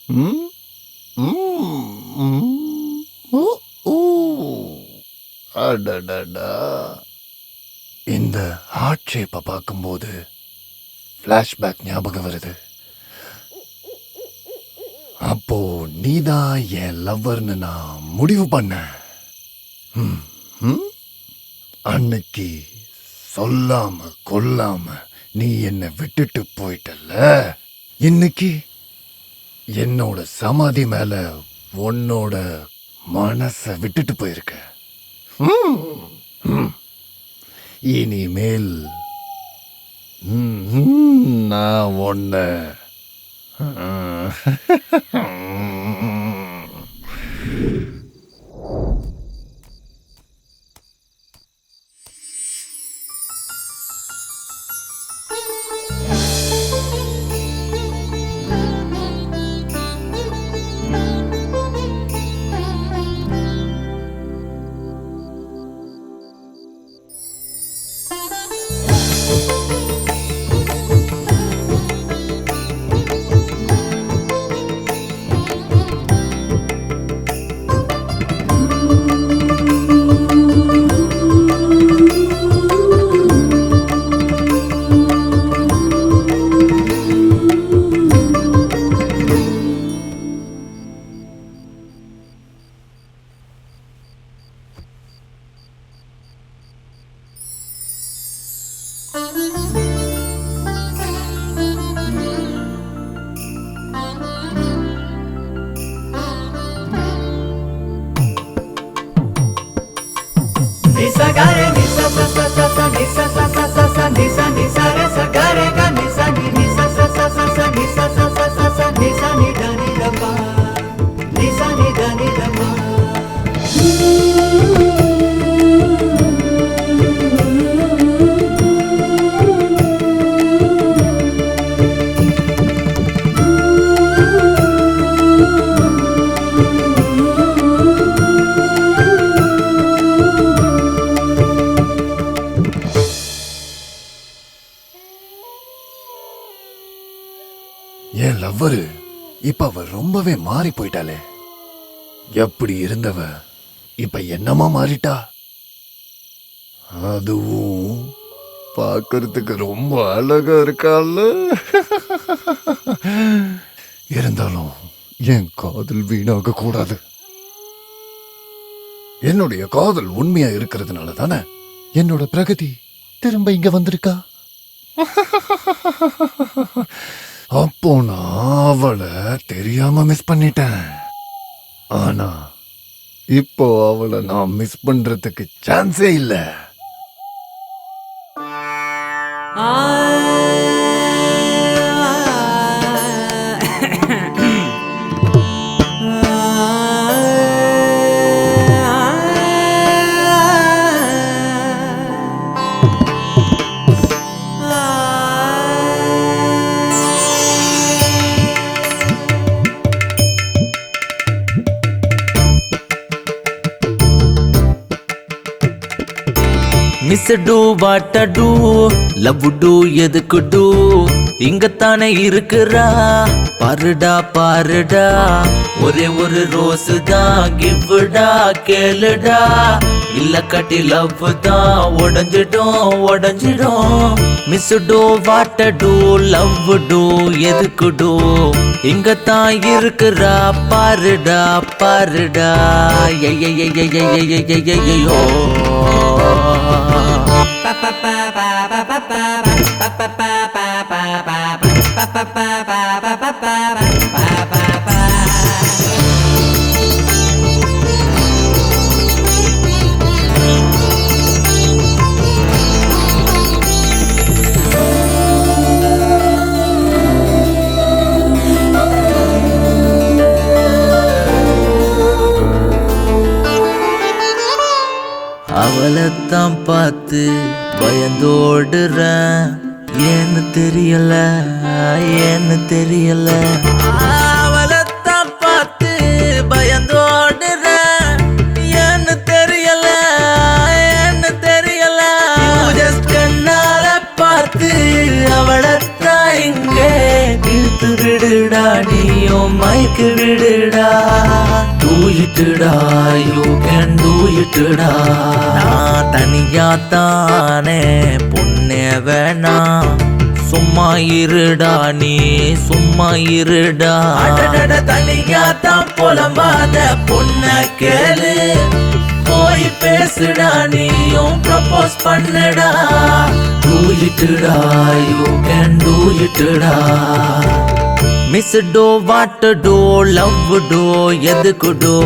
ம்? ம், ம். ஊ, ஊ. அடடடா. இந்த ஹார்ட் ஷேப்பை பார்க்கும்போது ஃப்ளாஷ்பேக் ஞாபகம் வருது. அப்போ நீதான் என் லவ்வர்னு நான் முடிவு பண்ணேன். ம், ம். அன்னைக்கு சொல்லாம கொல்லாம நீ என்னை விட்டுட்டு போயிட்டல்ல, இன்னைக்கு என்னோட சமாதி மேல உன்னோட மனச விட்டுட்டு போயிருக்க. ம், ம். இனிமேல் நான் உன்ன என் லவ்வரு இப்ப அவ ரொம்பவே மாறி போயிட்டாளே. எப்படி இருந்தவ இப்ப என்னமா மாறிட்டா. அதுவும் பார்க்கறதுக்கு ரொம்ப அழகா இருக்கால. இருந்தாலும் என் காதல் வீணாக கூடாது. என்னுடைய காதல் உண்மையா இருக்கிறதுனால தானே என்னோட பிரகதி திரும்ப இங்க வந்திருக்கா. அப்போ நான் அவளை தெரியாம மிஸ் பண்ணிட்டேன். ஆனா இப்போ அவளை நான் மிஸ் பண்றதுக்கு சான்ஸே இல்ல. Miss to what to love to எதுக்கு டூ இங்கத்தானே இருக்குறா பாருடா பாருடா ஒரே ஒரு ரோஸ் தான் கிவ்டா கேளுடா இல்ல கட்டி லவ் தான் உடஞ்சிடும் miss to what to love to எதுக்கு டூ இங்கத்தான் இருக்குறா பாருடா பாருடா ஐயோ அவளைத்தான் பார்த்து பயந்தோடுறேன் ஏன்னு தெரியல அவளைத்தான் பார்த்து பயந்தோடுறேன் ஏன்னு தெரியல ஜஸ்ட் என்னால பார்த்து அவளைத்தான் இங்கே இழுத்து விடுடா விடுடா நீயும் மைக்கு விடுடா Do itடா you can do itடா நான் தனியா தானே பொண்ணே வேணா சும்மா இருடா நீ சும்மா இருடா அடடட தனியா தான் புலம்பாத பொண்ண கேளு போய் பேசுடா நீயும் ப்ரப்போஸ் பண்ணுடா Do itடா you can do itடா miss do what do love do எதுக்கு டோ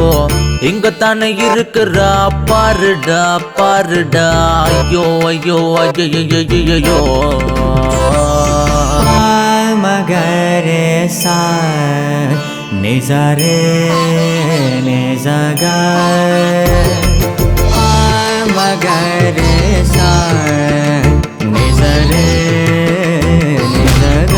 இங்க தானே இருக்குறா பாருடா பாருடா ஐயோ ஐயோ ஐயோ மகரே சா நிசரே நிசக மகரே சா நிசரே நிசக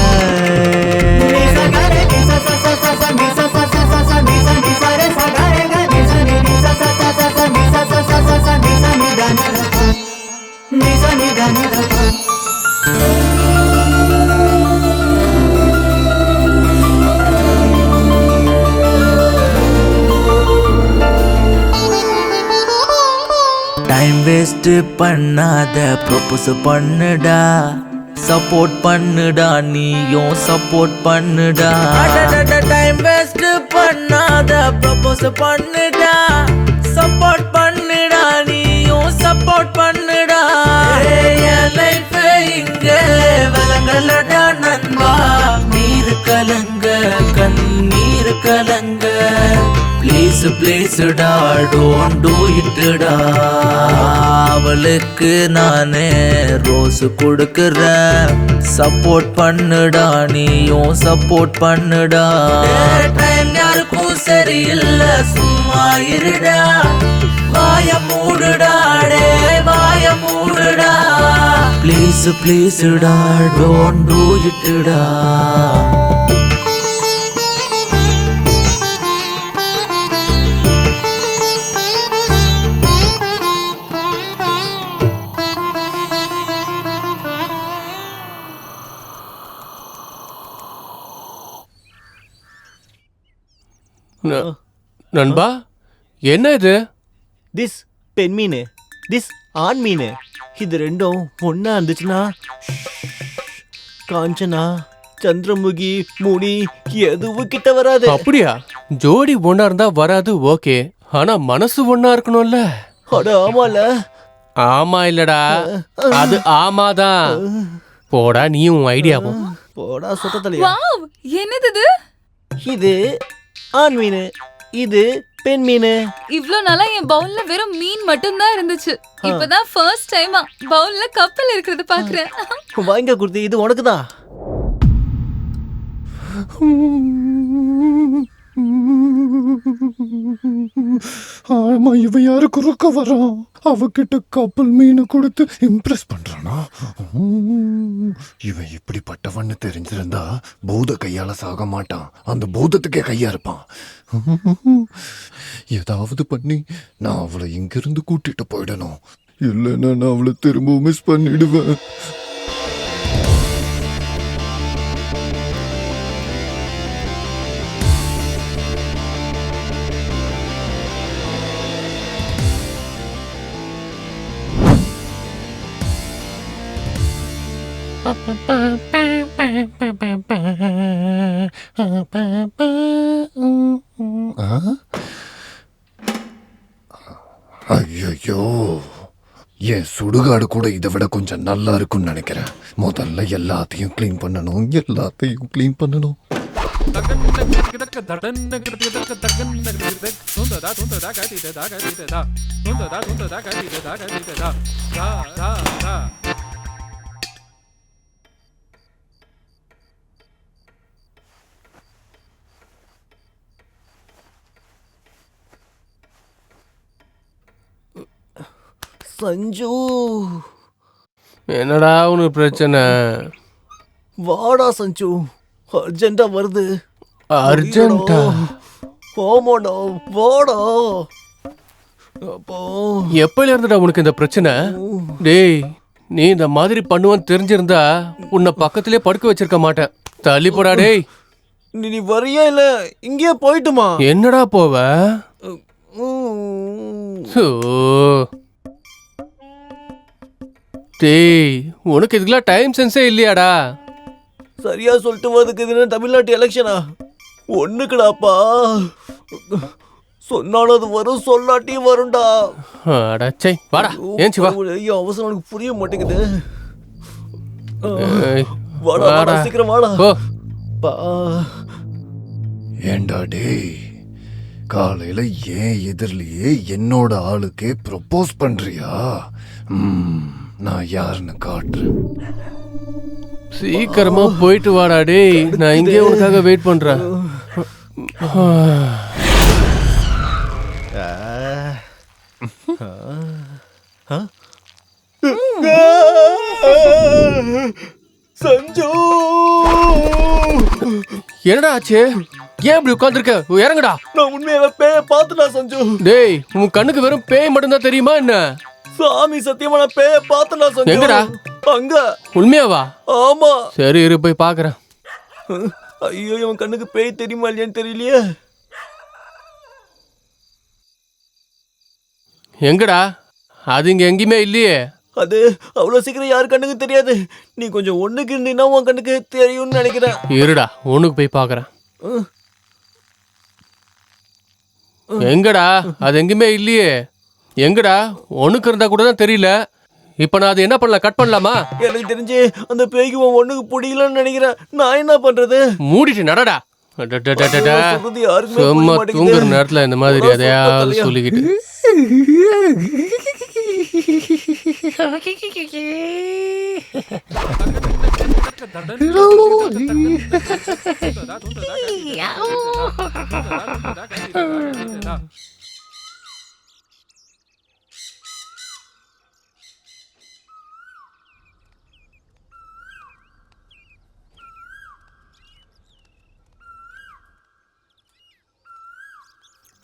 டைம் வேஸ்ட் பண்ணாத ப்ரொபோஸ் பண்ணுடா சப்போர்ட் பண்ணுடா நீயும் சப்போர்ட் பண்ணுடா டைம் வேஸ்ட் பண்ணாத ப்ரொபோஸ் பண்ணுடா சப்போர்ட் பண்ணுடா நீயும் சப்போர்ட் பண்ணுடா என் லைஃப் இங்க விலங்கலடா நண்பா நீர் கலங்க கண்ணீர் கலங்க ப்ளீஸ் ப்ளீஸ்டா டோன்ட் டூ இட்டா அவளுக்கு நானே ரோஸ் கொடுக்குறேன் சப்போர்ட் பண்ணுடா நீயும் சப்போர்ட் பண்ணுடா டைம் யாருக்கும் சரியில்லை சும்மா இருடா வாய மூடுடா டே வாய மூடுடா ப்ளீஸ் ப்ளீஸ்டா டோன்ட் டூ இட்டா நண்பா என்ன இது திஸ் பெண் மீன் திஸ் ஆண் மீன் இது ரெண்டும் ஒண்ணா இருந்துச்சுன்னா காஞ்சனா சந்திரமுகி முனி எதுவும் கிட்ட வராது. அப்படியா? ஜோடி ஒண்ணா இருந்தா வராது, ஓகே. ஆனா மனசு ஒண்ணா இருக்கணும்ல. அட ஆமால. ஆமா இல்லடா, அது ஆமாதான். போடா நீயும் ஐடியாவும். போடா சொட்டத்தலையா. வாவ், என்னது இது? இது ஆண் மீன், இது பெண் மீன். இவ்ளோ நாளா என் பவுல்ல வெறும் மீன் மட்டும் தான் இருந்துச்சு. இப்பதான் ஃபர்ஸ்ட் டைமா பவுல்ல கப்பல் இருக்கிறது பாக்குறேன். வாங்க குருதி, இது உனக்கு தான். ஆமா, இவன் யாரு குறுக்க வரான்? அவகிட்ட கப்பல் மீன் கொடுத்து இம்ப்ரெஸ் பண்றானா? இவன் இப்படிப்பட்டவன்னு தெரிஞ்சிருந்தா பூத கையால சாக மாட்டான், அந்த பூதத்துக்கே கையா இருப்பான். ஏதாவது பண்ணி நான் அவளை இங்கிருந்து கூட்டிட்டு போயிடணும், இல்லைன்னா நான் அவளை திரும்ப மிஸ் பண்ணிடுவேன். ஐயோ, என் சுடுகாடு கூட இதை விட கொஞ்சம் நல்லா இருக்கும்னு நினைக்கிறேன். முதல்ல எல்லாத்தையும் கிளீன் பண்ணணும், எல்லாத்தையும் கிளீன் பண்ணணும். சஞ்சு, என்னடா உனக்கு பிரச்சனை? வாடா சஞ்சு, அர்ஜென்ட்டா வருது. அர்ஜென்ட்டா? ஆமாடா, வாடா. எப்பல இருந்துடா உனக்கு இந்த பிரச்சனை? டேய், நீ இந்த மாதிரி பண்ணுவேன்னு தெரிஞ்சிருந்தா உன்னை பக்கத்திலே படுக்க வச்சிருக்க மாட்டேன். தள்ளி போடா டேய். நீ வரியா இல்ல இங்கேயே போயிட்டுமா? என்னடா போவ? ஓ. டேய், உனக்கு இதுக்கெல்லாம் டைம் சென்ஸே இல்லையாடா? சரியா சொல்லிட்டு வரதுக்கு இது என்ன தமிழ்நாட்டு எலெக்ஷனா? ஒண்ணுக்குடாப்பா. சொன்னாலும் அது வரும், சொல்லாட்டியும் வரும்டா. அடச்சை, வாடா, ஏஞ்சி வா. ஐயோ, அவசரம் எனக்கு புரிய மாட்டேங்குது. வாடா, வாடா, சீக்கிரம் வாடா. பா. ஏண்டா டேய், காலையில ஏன் எதிரிலேயே என்னோட ஆளுக்கே ப்ரொபோஸ் பண்றியா? நான் யாருன்னு காட்டுறேன். சீக்கிரமா போயிட்டு வாடா டேய், நான் இங்கே உனக்காக வெயிட் பண்றேன். சஞ்சு, என்னடா ஆச்சு? ஏன் இப்படி உட்கார்ந்திருக்க? இறங்குடா. நான் உண்மையாவே பேய பாத்துட்டா சஞ்சு. டேய், உன் கண்ணுக்கு வெறும் பேய் மட்டும் தான் தெரியுமா என்ன? சாமி சத்தியமா நான் பேய பாத்துட்டா சஞ்சு. எங்கடா? அங்க. உண்மையாவா? ஆமா. சரி இரு, போய் பாக்குறேன். ஐயோ, இவன் கண்ணுக்கு பேய் தெரியுமா இல்லையான்னு தெரியலையே. எங்கடா? அது இங்க எங்கேயுமே இல்லையே. அது அவ்வளவு சீக்கிரம் யாரு கண்ணுக்கு தெரியாது. நீ கொஞ்சம் ஒண்ணுக்கு இருந்தீங்கன்னா உன் கண்ணுக்கு தெரியும்னு நினைக்கிறேன். இருடா, ஒண்ணுக்கு போய் பாக்குறேன். எங்கடா? அது எங்கேயுமே இல்லையே. எங்கடா? ஒண்ணுக்கு இருந்தா கூட தான் தெரியல. இப்ப நான் அது என்ன பண்ணலாம்? கட் பண்ணலாமா? எனக்கு தெரிஞ்சு அந்த பேய்க்கு உன் ஒண்ணுக்கு பிடிக்கலன்னு நினைக்கிறேன். நான் என்ன பண்றது? மூடிட்டு நடடா. சும்மா தூங்குற நேரத்துல இந்த மாதிரி எதையாவது சொல்லிக்கிட்டு.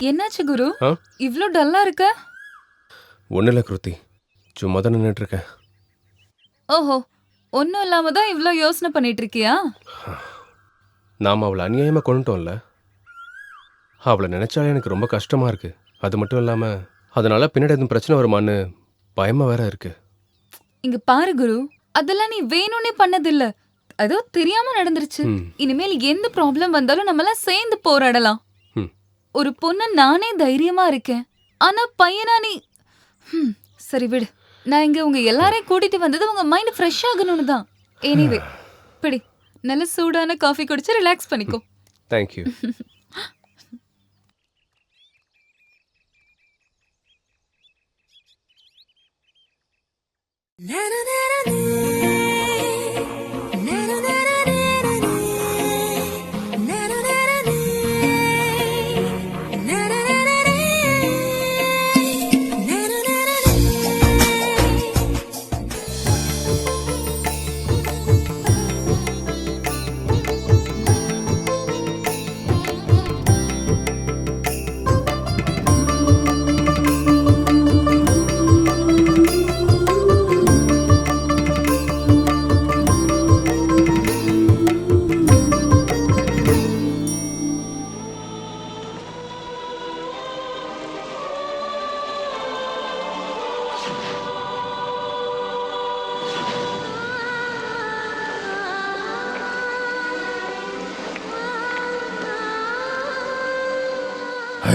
என்னாச்சு குரு, இவ்ளோ டல்லா இருக்க? ஒன்றும் இல்லை கிருத்தி, சும்மா தான் நின்றுட்டு இருக்கேன். ஓஹோ, ஒன்றும் இல்லாம தான் இவ்ளோ யோசனை பண்ணிட்டு இருக்கியா? நாம் அவளை அநியாயமாக கொண்டுட்டோம்ல, அவளை நினைச்சாலே எனக்கு ரொம்ப கஷ்டமா இருக்கு. அது மட்டும் இல்லாமல் அதனால பின்னாடி எதுவும் பிரச்சனை வருமான்னு பயமா வேற இருக்கு. இங்க பாரு குரு, அதெல்லாம் நீ வேணும்னே பண்ணதில்ல, அதோ தெரியாம நடந்துருச்சு. இனிமேல் எந்த ப்ராப்ளம் வந்தாலும் நம்மளாம் சேர்ந்து போராடலாம். ஒரு பொண்ணு நானே தைரியமா இருக்கேன், ஆனா பையனா நீ? சரி விடு, நான் இங்க உங்க எல்லாரையும் கூட்டிட்டு வந்தது உங்க மைண்ட் ஃப்ரெஷ் ஆகணும்னு தான். எனிவே, பிடி, நல்ல சூடான காஃபி குடிச்சு ரிலாக்ஸ் பண்ணிக்கோ. தேங்க்யூ.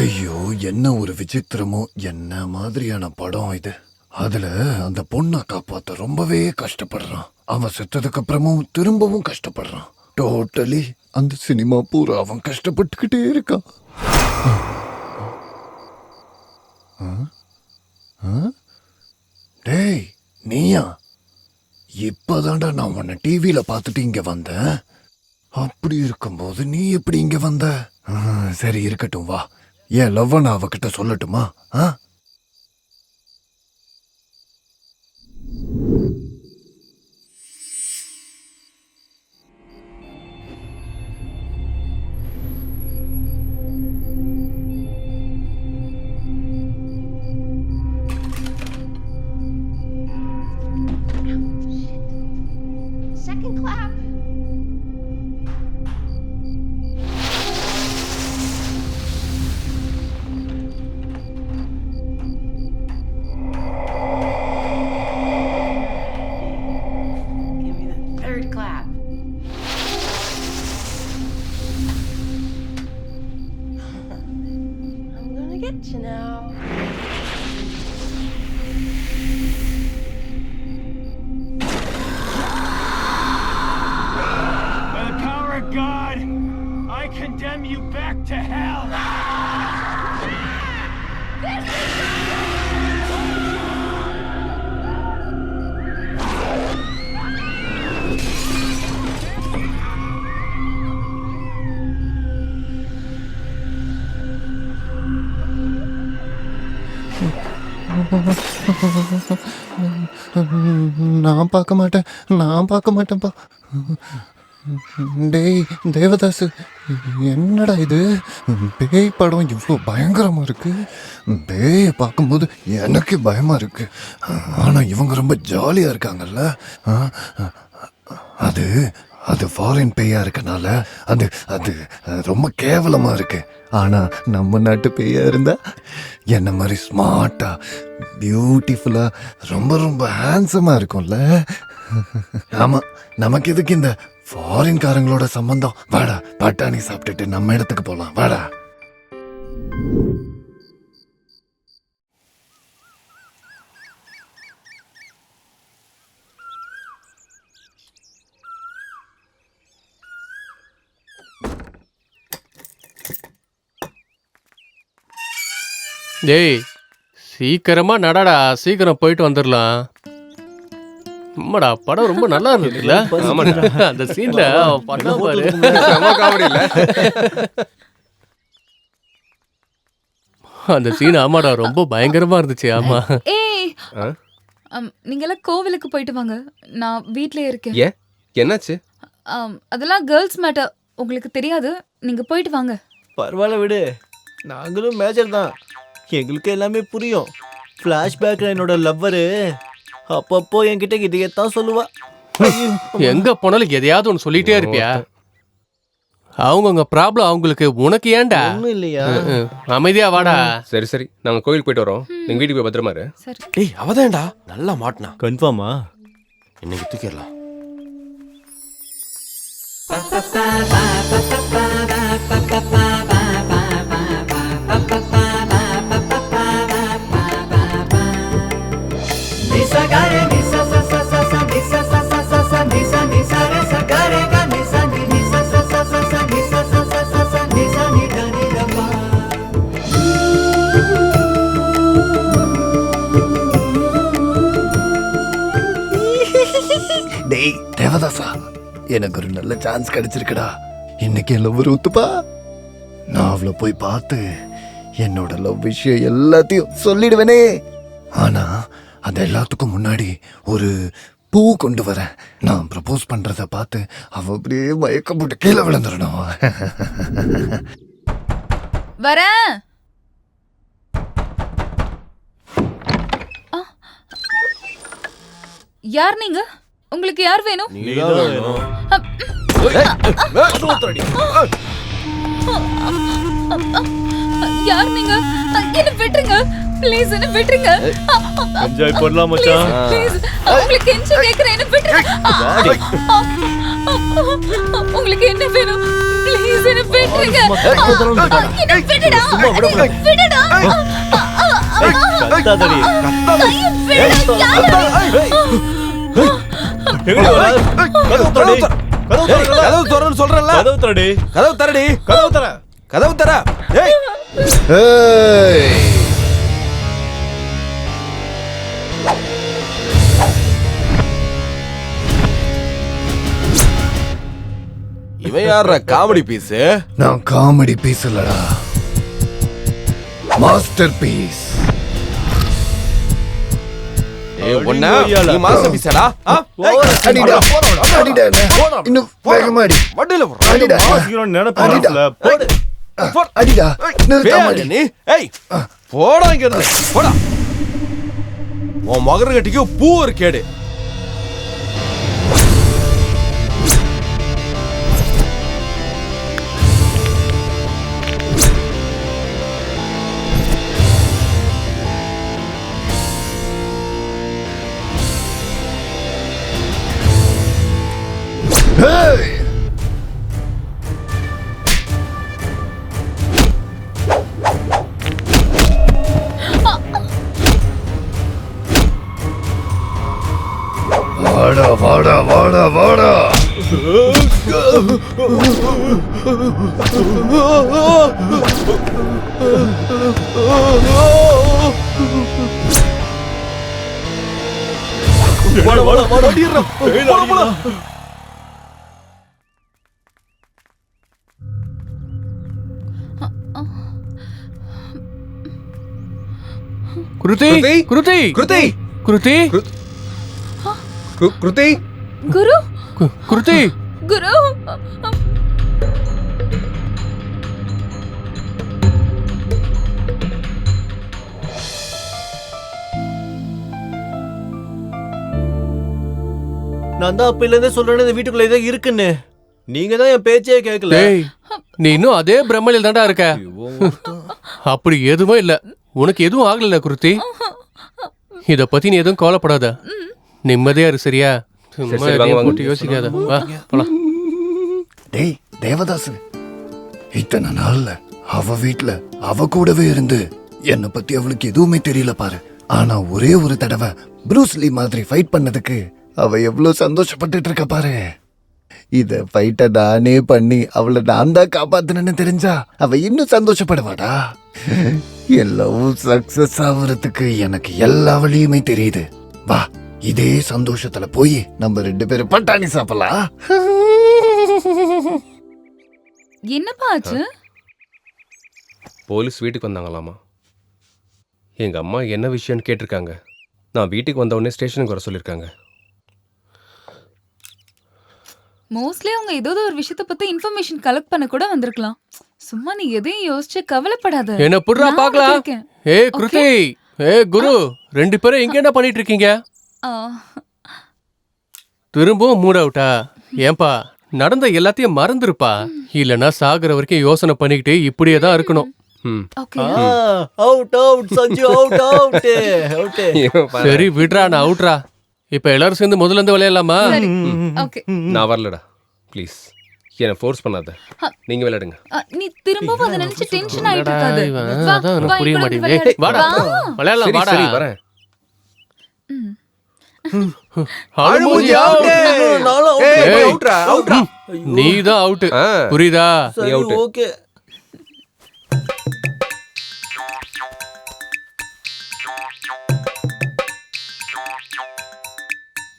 ஐயோ, என்ன ஒரு விசித்திரமோ, என்ன மாதிரியான படம் இது. அதுல அந்த பொண்ணை காப்பாத்த ரொம்பவே கஷ்டப்படுறான். அவன் செத்ததுக்கு அப்புறமும் திரும்பவும் கஷ்டப்படுறான். டோட்டலி அந்த சினிமா பூரா அவன் கஷ்டப்பட்டுக்கிட்டே இருக்கான். டேய் நீயா? இப்பதான்டா நான் உன்னை டிவியில பார்த்துட்டு இங்க வந்தேன். அப்படி இருக்கும்போது நீ எப்படி இங்க வந்த? சரி இருக்கட்டும், வா. ஏன் லவ்வ நான் அவகிட்ட சொல்லட்டுமா? Second clap. By the power of God, I condemn you back to hell. நான் பார்க்க மாட்டேன்ப்பா. டேய் தேவதாஸ், என்னடா இது? பேய் படம் இவ்வளோ பயங்கரமா இருக்கு. பேயை பார்க்கும்போது எனக்கு பயமா இருக்கு. ஆனா இவங்க ரொம்ப ஜாலியா இருக்காங்கல்ல. அது அது ஃபாரின் பேயா இருக்கனால அது அது ரொம்ப கேவலமா இருக்கு. ஆனா நம்ம நாட்டு பேயா இருந்தா என்ன மாதிரி ஸ்மார்ட்டா பியூட்டிஃபுல்லா ரொம்ப ரொம்ப ஹேண்ட்ஸமா இருக்கும்ல. ஆமா, நமக்கு எதுக்கு இந்த ஃபாரின் காரங்களோட சம்பந்தம்? வாடா, பட்டாணி சாப்பிட்டுட்டு நம்ம இடத்துக்கு போலாம். வாடா. டேய் சீக்கிரமா நடடா, சீக்கிரம் போயிட்டு வந்துடலாம். அம்மாடா, படம் ரொம்ப நல்லா இருந்துச்சுல்ல? அந்த சீன்ல பண்ண பாரு, காமெடி இல்ல அந்த சீன்? ஆமாடா, ரொம்ப பயங்கரமா இருந்துச்சு. ஆமா. ஏய், நீங்க எல்லாம் கோவிலுக்கு போயிட்டு வாங்க, நான் வீட்லயே இருக்கேன். ஏன், என்னாச்சு? அதெல்லாம் கேர்ள்ஸ் மேட்டர், உங்களுக்கு தெரியாது. நீங்க போயிட்டு வாங்க. பரவாயில்ல விடு, நாங்களும் மேஜர் தான், எங்களுக்கு எல்லாமே புரியும். ஃப்ளாஷ்பேக்ல என்னோட லவ்வரு அப்பப்போ என்கிட்ட இதையத்தான் சொல்லுவா. எங்க போனாலும் எதையாவது ஒன்று சொல்லிட்டே இருப்பியா? அவங்கவுங்க ப்ராப்ளம் அவங்களுக்கு, உனக்கு ஏன்டா? ஒன்றும் இல்லையா? அமைதியா வாடா. சரி சரி, நாங்க கோயில் போயிட்டு வரோம். நீங்க வீட்டுக்கு போய் பத்திரமா இரு. டேய் அவதான்டா நல்லா மாட்டினா. கன்ஃபார்மா? இன்னைக்கு தூக்கிடலாம். டேய் தேவதாசா, எனக்கு ஒரு நல்ல சான்ஸ் கிடைச்சிருக்குடா. இன்னைக்கு என் லவ் ஒத்துப்பா. நான் அவளை போய் பார்த்து என்னோட லவ் விஷயம் எல்லாத்தையும் சொல்லிடுவேனே. ஆனா அது எல்லாத்துக்கும் முன்னாடி ஒரு பூ கொண்டு வரேன். நான் ப்ரப்போஸ் பண்றத பார்த்து அவ அப்படியே மயக்கம் போட்டு கீழே விழுந்துடணும். வரேன். யார் நீங்க? உங்களுக்கு யார் வேணும்? யார் நீங்க? என்ன விட்டுருங்க ப்ளீஸ், என்ன விட்டுருங்க. என்ஜாய் பண்ணலாம் மச்சான். ப்ளீஸ், உங்களுக்கு கெஞ்சி கேக்குறேன், என்ன விட்டுருங்க. உங்களுக்கு என்ன வேணும்? ப்ளீஸ் என்ன விட்டுருங்க. என்ன விடுடா. விடுடா. கத்தாதடி. கதவு தரன்னு சொல்றேன்ல. கதவு தரடி. கதவு தரடி. கதவு தர. கதவு தர. ஏய் ஏய், இவன் யாரா காமெடி பீஸ்? நான் காமெடி பீஸ் இல்லடா, மாஸ்டர் பீஸ். ஏய் ஒண்ணா, நீ மாஸ்டர் பீஸ்டா? அடிடா, அடிடா, இன்னும் வேகமா அடி. வண்டில அடிடா, நினைப்பாங்கல போடு. அடிடா, நிறுத்தாம அடி. நீ ஏய் போடா இங்க இருந்து போடா. உன் மகர கட்டிக்கு பூ ஒரு கேடு. Hey! வாடா வாடா வாடா. வாடா வாடா வாடா அடிறா. போடா போடா. குருதி குருதி கிருதி குருதி கிருதி குரு குருதி குரு நான் தான் அப்பையில இருந்தே சொல்றேன் இந்த வீட்டுக்குள்ள ஏதோ இருக்குன்னு. நீங்க தான் என் பேச்சே கேட்கல. டேய் நீ இன்னும் அதே பிரம்மலில் தான்டா இருக்க. அப்படி எதுவும் இல்ல, உனக்கு எதுவும் ஆகல குருதி. இத பத்தி நீ எதுவும் கவலைப்படாத, நிம்மதியா இரு சரியா? சும்மா எதையும் போட்டு யோசிக்காத. வா போலாம். டேய் தேவதாசு, இத்தனை நாள்ல அவ வீட்ல அவ கூடவே இருந்து என்னை பத்தி அவளுக்கு எதுவுமே தெரியல பாரு. ஆனா ஒரே ஒரு தடவை ப்ரூஸ்லி மாதிரி ஃபைட் பண்ணதுக்கு அவ எவ்வளவு சந்தோஷப்பட்டுட்டு இருக்க பாரு. இத ஃபைட்ட நானே பண்ணி அவளை நான் தான் காப்பாத்தினேன்னு தெரிஞ்சா அவ இன்னும் சந்தோஷப்படுவாடா. எல்லாம் சக்சஸ் ஆகுறதுக்கு எனக்கு எல்லா வழியுமே தெரியுது. வா, இதே சந்தோஷத்துல போய் நம்ம 2 பேரும் பட்டாணி சாப்பிடலாம். என்னப்பா ஆச்சு? போலீஸ் வீட்டுக்கு வந்தாங்களாமா. எங்க அம்மா என்ன விஷயம்னு கேட்டிருக்காங்க. நான் வீட்டுக்கு வந்த உடனே ஸ்டேஷனுக்கு வர சொல்லியிருக்காங்க. மோஸ்ட்லி அவங்க ஏதோ ஒரு விஷயத்தை பத்தி இன்ஃபர்மேஷன் கலெக்ட் பண்ண கூட வந்திருக்கலாம். சும்மா நீ எதையும் யோசிச்சு கவலைப்படாத. என்ன புடுறா நான் பாக்கலாம். இருக்கேன். ஏய் குருதி, ஏய் குரு, 2 பேரும் இங்க என்ன பண்ணிட்டு இருக்கீங்க? ஆ, திரும்பவும் மூட் அவுட்டா? ஏன்பா, நடந்த எல்லாத்தையும் மறந்துருப்பா. இல்லனா சாகுற வரைக்கும் யோசனை பண்ணிக்கிட்டு இப்படியே தான் இருக்கணும். Okay. Out out Sanju out out out. சரி விடுறா, நான் அவுட்ரா. இப்ப எல்லாரும் சேர்ந்து முதல்ல இருந்து விளையாடலாமா? சரி. ஓகே. நான் வரலடா, ப்ளீஸ் என்ன ஃபோர்ஸ் பண்ணாத. நீங்க விளையாடுங்க. நீ திரும்பவும் அதை நினைச்சு டென்ஷன் ஆயிட்டு இருக்காத. வா, அதான் எனக்கு வா, புரிய இப்ப வந்து மாட்டேங்குது. ஏய், வாடா விளையாடு. விளையாடலாம். சரி, வாடா சரி, வரேன். அழுமூஞ்சி out. நானும் out. ஏய், அவுட்ரா, அவுட்ரா. நீ தான் அவுட். புரியுதா? சரி out. ஓகே.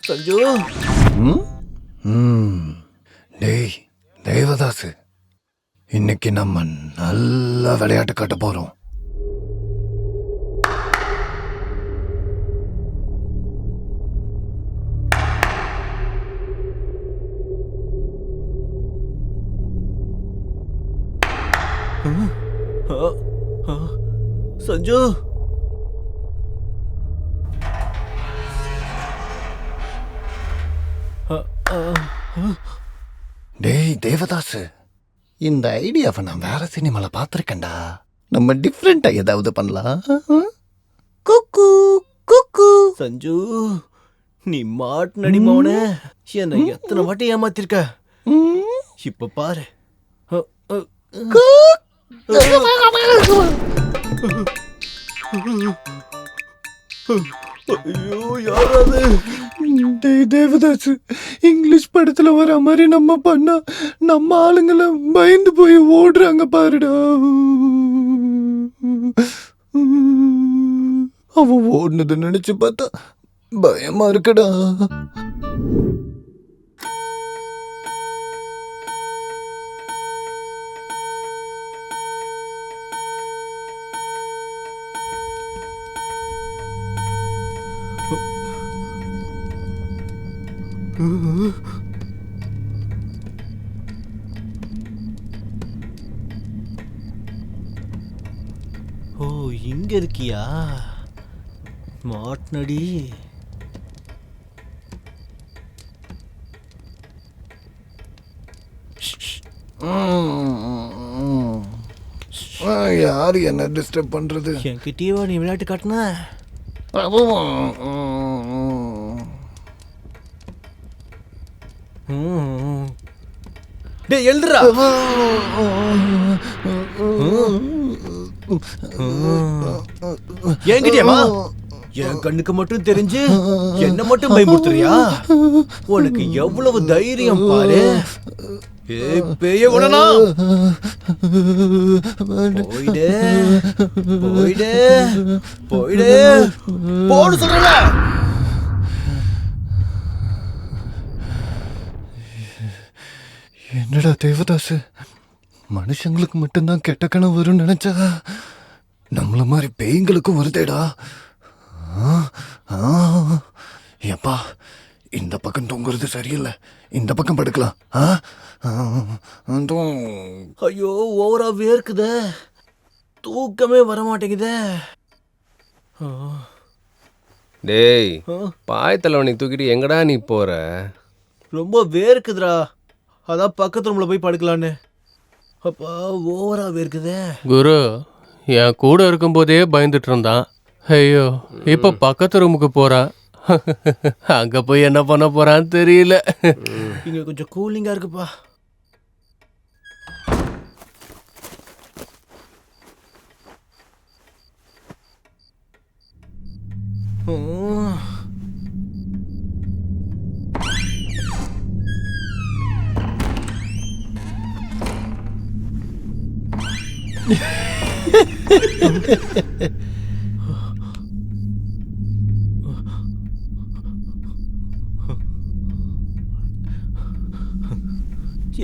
சஞ்சு, டேய் தேவதாசு, இன்னைக்கு நம்ம நல்ல விளையாட்டு காட்ட போறோம். சஞ்சு டேய் தேவதாசு, இந்த ஐடியாவை நான் வேற சினிமால பார்த்துருக்கேன்டா. நம்ம டிஃப்ரெண்டா ஏதாவது பண்ணலாம். குக்கு குக்கு. சஞ்சு, நீ மாட்டு மவனே, என்னை எத்தனை வாட்டி ஏமாத்திருக்க. இப்ப பாரு. ஐயோ யாராவது. டேய் தேவதாசு, இங்கிலீஷ் படத்துல வர மாதிரி நம்ம பண்ணா நம்ம ஆளுங்களை பயந்து போய் ஓடுறாங்க பாருடா. அவன் ஓடுனதை நினைச்சு பார்த்தா பயமா இருக்குடா. ஓ, இங்க இருக்கியா மாட்னடி. யாரு என்ன டிஸ்டர்ப் பண்றது? என்கிட்டயே நீ விளையாட்டு காட்டின. டேய் எழுதுடா. என்கிட்டயாமா? என் கண்ணுக்கு மட்டும் தெரிஞ்சு என்ன மட்டும் பயமுறுத்துறியா? உனக்கு எவ்வளவு தைரியம் பாரு. ஏய் பேய உடனா போயிடு போயிடு போயிடு போடு சொல்றல. என்னடா தேவதாசு, மனுஷங்களுக்கு மட்டும்தான் கெட்ட கனவு வரும்னு நினைச்சா நம்மள மாதிரி பேய்களுக்கும் வருதேடா. எப்பா, இந்த பக்கம் தூங்குறது சரியில்லை, இந்த பக்கம் படுக்கலாம். ஐயோ ஓவரா வேர்க்குதே, தூக்கமே வர மாட்டேங்குதே. டேய், பாய் தலைவனை தூக்கிட்டு எங்கடா நீ போற? ரொம்ப வேர்க்குதுடா, அதான் பக்கத்து ரூம்ல போய் படுக்கலான்னு. அப்பா ஓவரா வேர்க்குதே. குரு என் கூட இருக்கும்போதே பயந்துட்டு இருந்தான். ஐயோ இப்ப பக்கத்து ரூமுக்கு போறான். அங்க போய் என்ன பண்ண போறான்னு தெரியல. இங்க கொஞ்சம் கூலிங்கா இருக்குப்பா.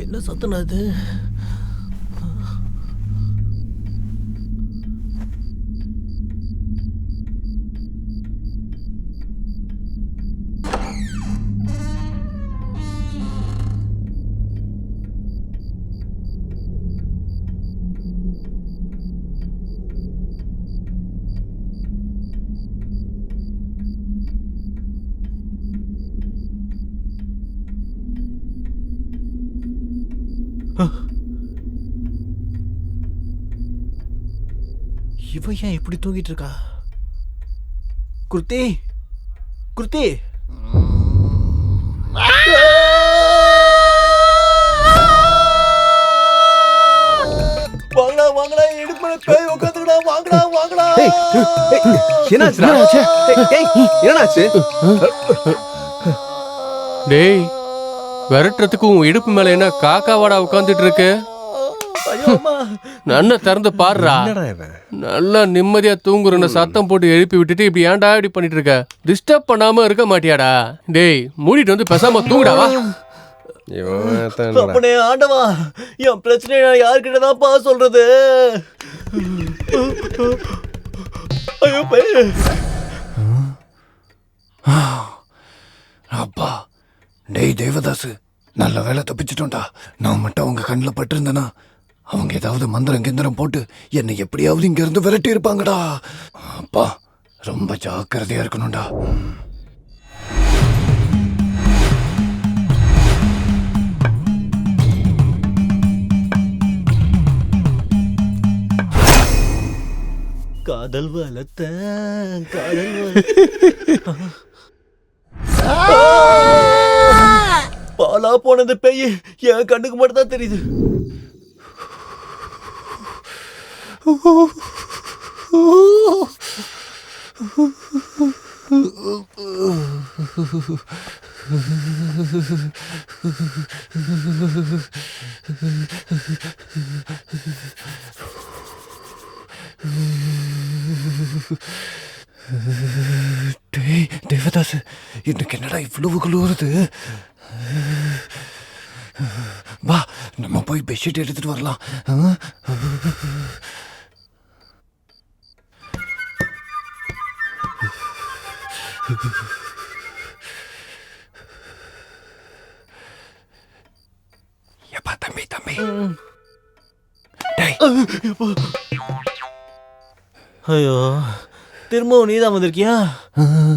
என்ன சத்தம் அது? இவ ஏன் இப்படி தூங்கிட்டு இருக்கா? குர்த்தி குர்த்தி, வாங்கடா வாங்கடா, இடுப்பு மேல பேய் உட்காந்துடா, வாங்கடா வாங்கடா. என்னாச்சு? டேய், விரட்டுறதுக்கு உன் இடுப்பு மேல என்ன காக்காவாடா உட்காந்துட்டு இருக்கு? நன்ன திறந்து பாடுறா. நல்லா நிம்மதியா தூங்குறன்னு சத்தம் போட்டு எழுப்பி விட்டுட்டு இப்படி ஏன்டா இப்படி பண்ணிட்டு இருக்க? டிஸ்டர்ப் பண்ணாம இருக்க மாட்டியாடா? டேய், மூடிட்டு வந்து பேசாம தூங்குடாவா. அப்பனே ஆண்டவா, என் பிரச்சனை நான் யார்கிட்ட தான்ப்பா சொல்றது? ஐயோ பேய். அப்பா, டேய் தேவதாசு, நல்ல வேலை தப்பிச்சிட்டோம்டா. நான் மட்டும் அவங்க கண்ணில் பட்டிருந்தேனா அவங்க ஏதாவது மந்திரம் கிந்திரம் போட்டு என்னை எப்படியாவது இங்க இருந்து விரட்டி இருப்பாங்கடா. அப்பா, ரொம்ப ஜாக்கிரதையா இருக்கணும்டா. காதல் வளர்த்த காதல் பாலா போனது பேய் என் கண்ணுக்கு மட்டும் தான் தெரியுது. டேய் தேவதாசு, இன்னைக்கு என்னடா இவ்வளவு குளிருது? வா, நம்ம போய் பெட்ஷீட் எடுத்துட்டு வரலாம். எப்பா தம்பி தம்பி. ஐயோ, திரும்பவும் நீதான் வந்திருக்கியா?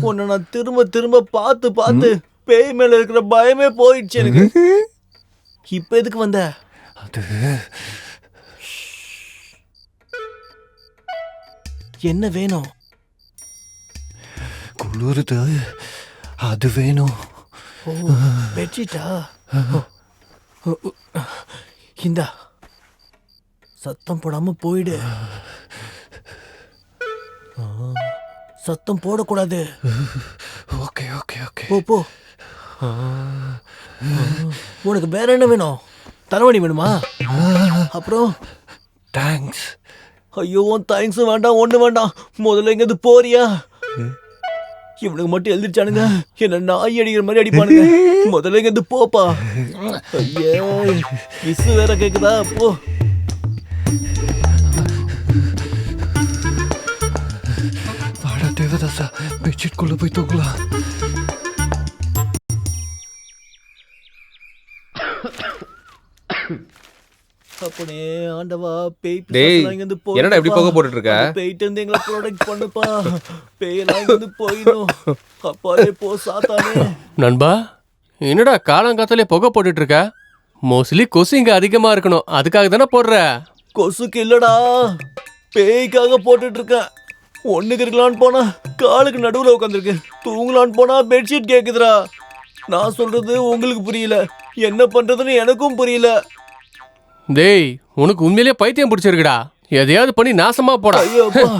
உன்னை நான் திரும்ப திரும்ப பார்த்து பார்த்து பேய் மேல இருக்கிற பயமே போயிடுச்சு எனக்கு. இப்ப எதுக்கு வந்த? அது என்ன வேணும்? குளிருது, அது வேணும். பெட்ஷீட்டா? இந்தா, சத்தம் போடாம போயிடு. சத்தம் போடக்கூடாது. Okay okay okay. போ போ. உனக்கு வேற என்ன வேணும்? தலைவணி வேணுமா? அப்புறம் தேங்க்ஸ். ஐயோ தேங்க்ஸும் வேண்டாம் ஒன்றும் வேண்டாம். முதல்ல எங்கேருந்து போறியா? இவனுக்கு மட்டும் எழுதிச்சானுங்க, என்ன நாய் அடிக்கிற மாதிரி அடிப்பானுங்க. முதல்ல இங்கேருந்து போப்பா. ஐயோ மிஸ் வேற கேக்குதா? போ. வாடா தேவதாசா, பெட்ஷீட் குள்ள போய் தூங்கலாம். அப்பனே ஆண்டவா, பேய் டேய், பிசாசுலாம் இங்க இருந்து போய் என்னடா இப்படி போக போட்டுட்டு இருக்க? பேய்ட்டு இருந்து எங்களை ப்ரொடெக்ட் பண்ணுப்பா. பேயெல்லாம் இங்க இருந்து போயிடும். அப்பாலே போ சாத்தானே. நண்பா, என்னடா காலங்காத்தாலே புகை போட்டுட்டு இருக்க? மோஸ்ட்லி கொசு இங்க அதிகமா இருக்கணும், அதுக்காக தானே போடுற? கொசுக்கு இல்லடா, பேய்க்காக போட்டுட்டு இருக்கேன். ஒண்ணுக்கு இருக்கலான்னு போனா காலுக்கு நடுவுல உட்காந்துருக்கு. தூங்கலான்னு போனா பெட்ஷீட் கேக்குதுடா. நான் சொல்றது உங்களுக்கு புரியல, என்ன பண்றதுன்னு எனக்கும் புரியல. டேய், உனக்கு உண்மையிலேயே பைத்தியம் பிடிச்சிருக்குடா. எதையாவது பண்ணி நாசமா போடா.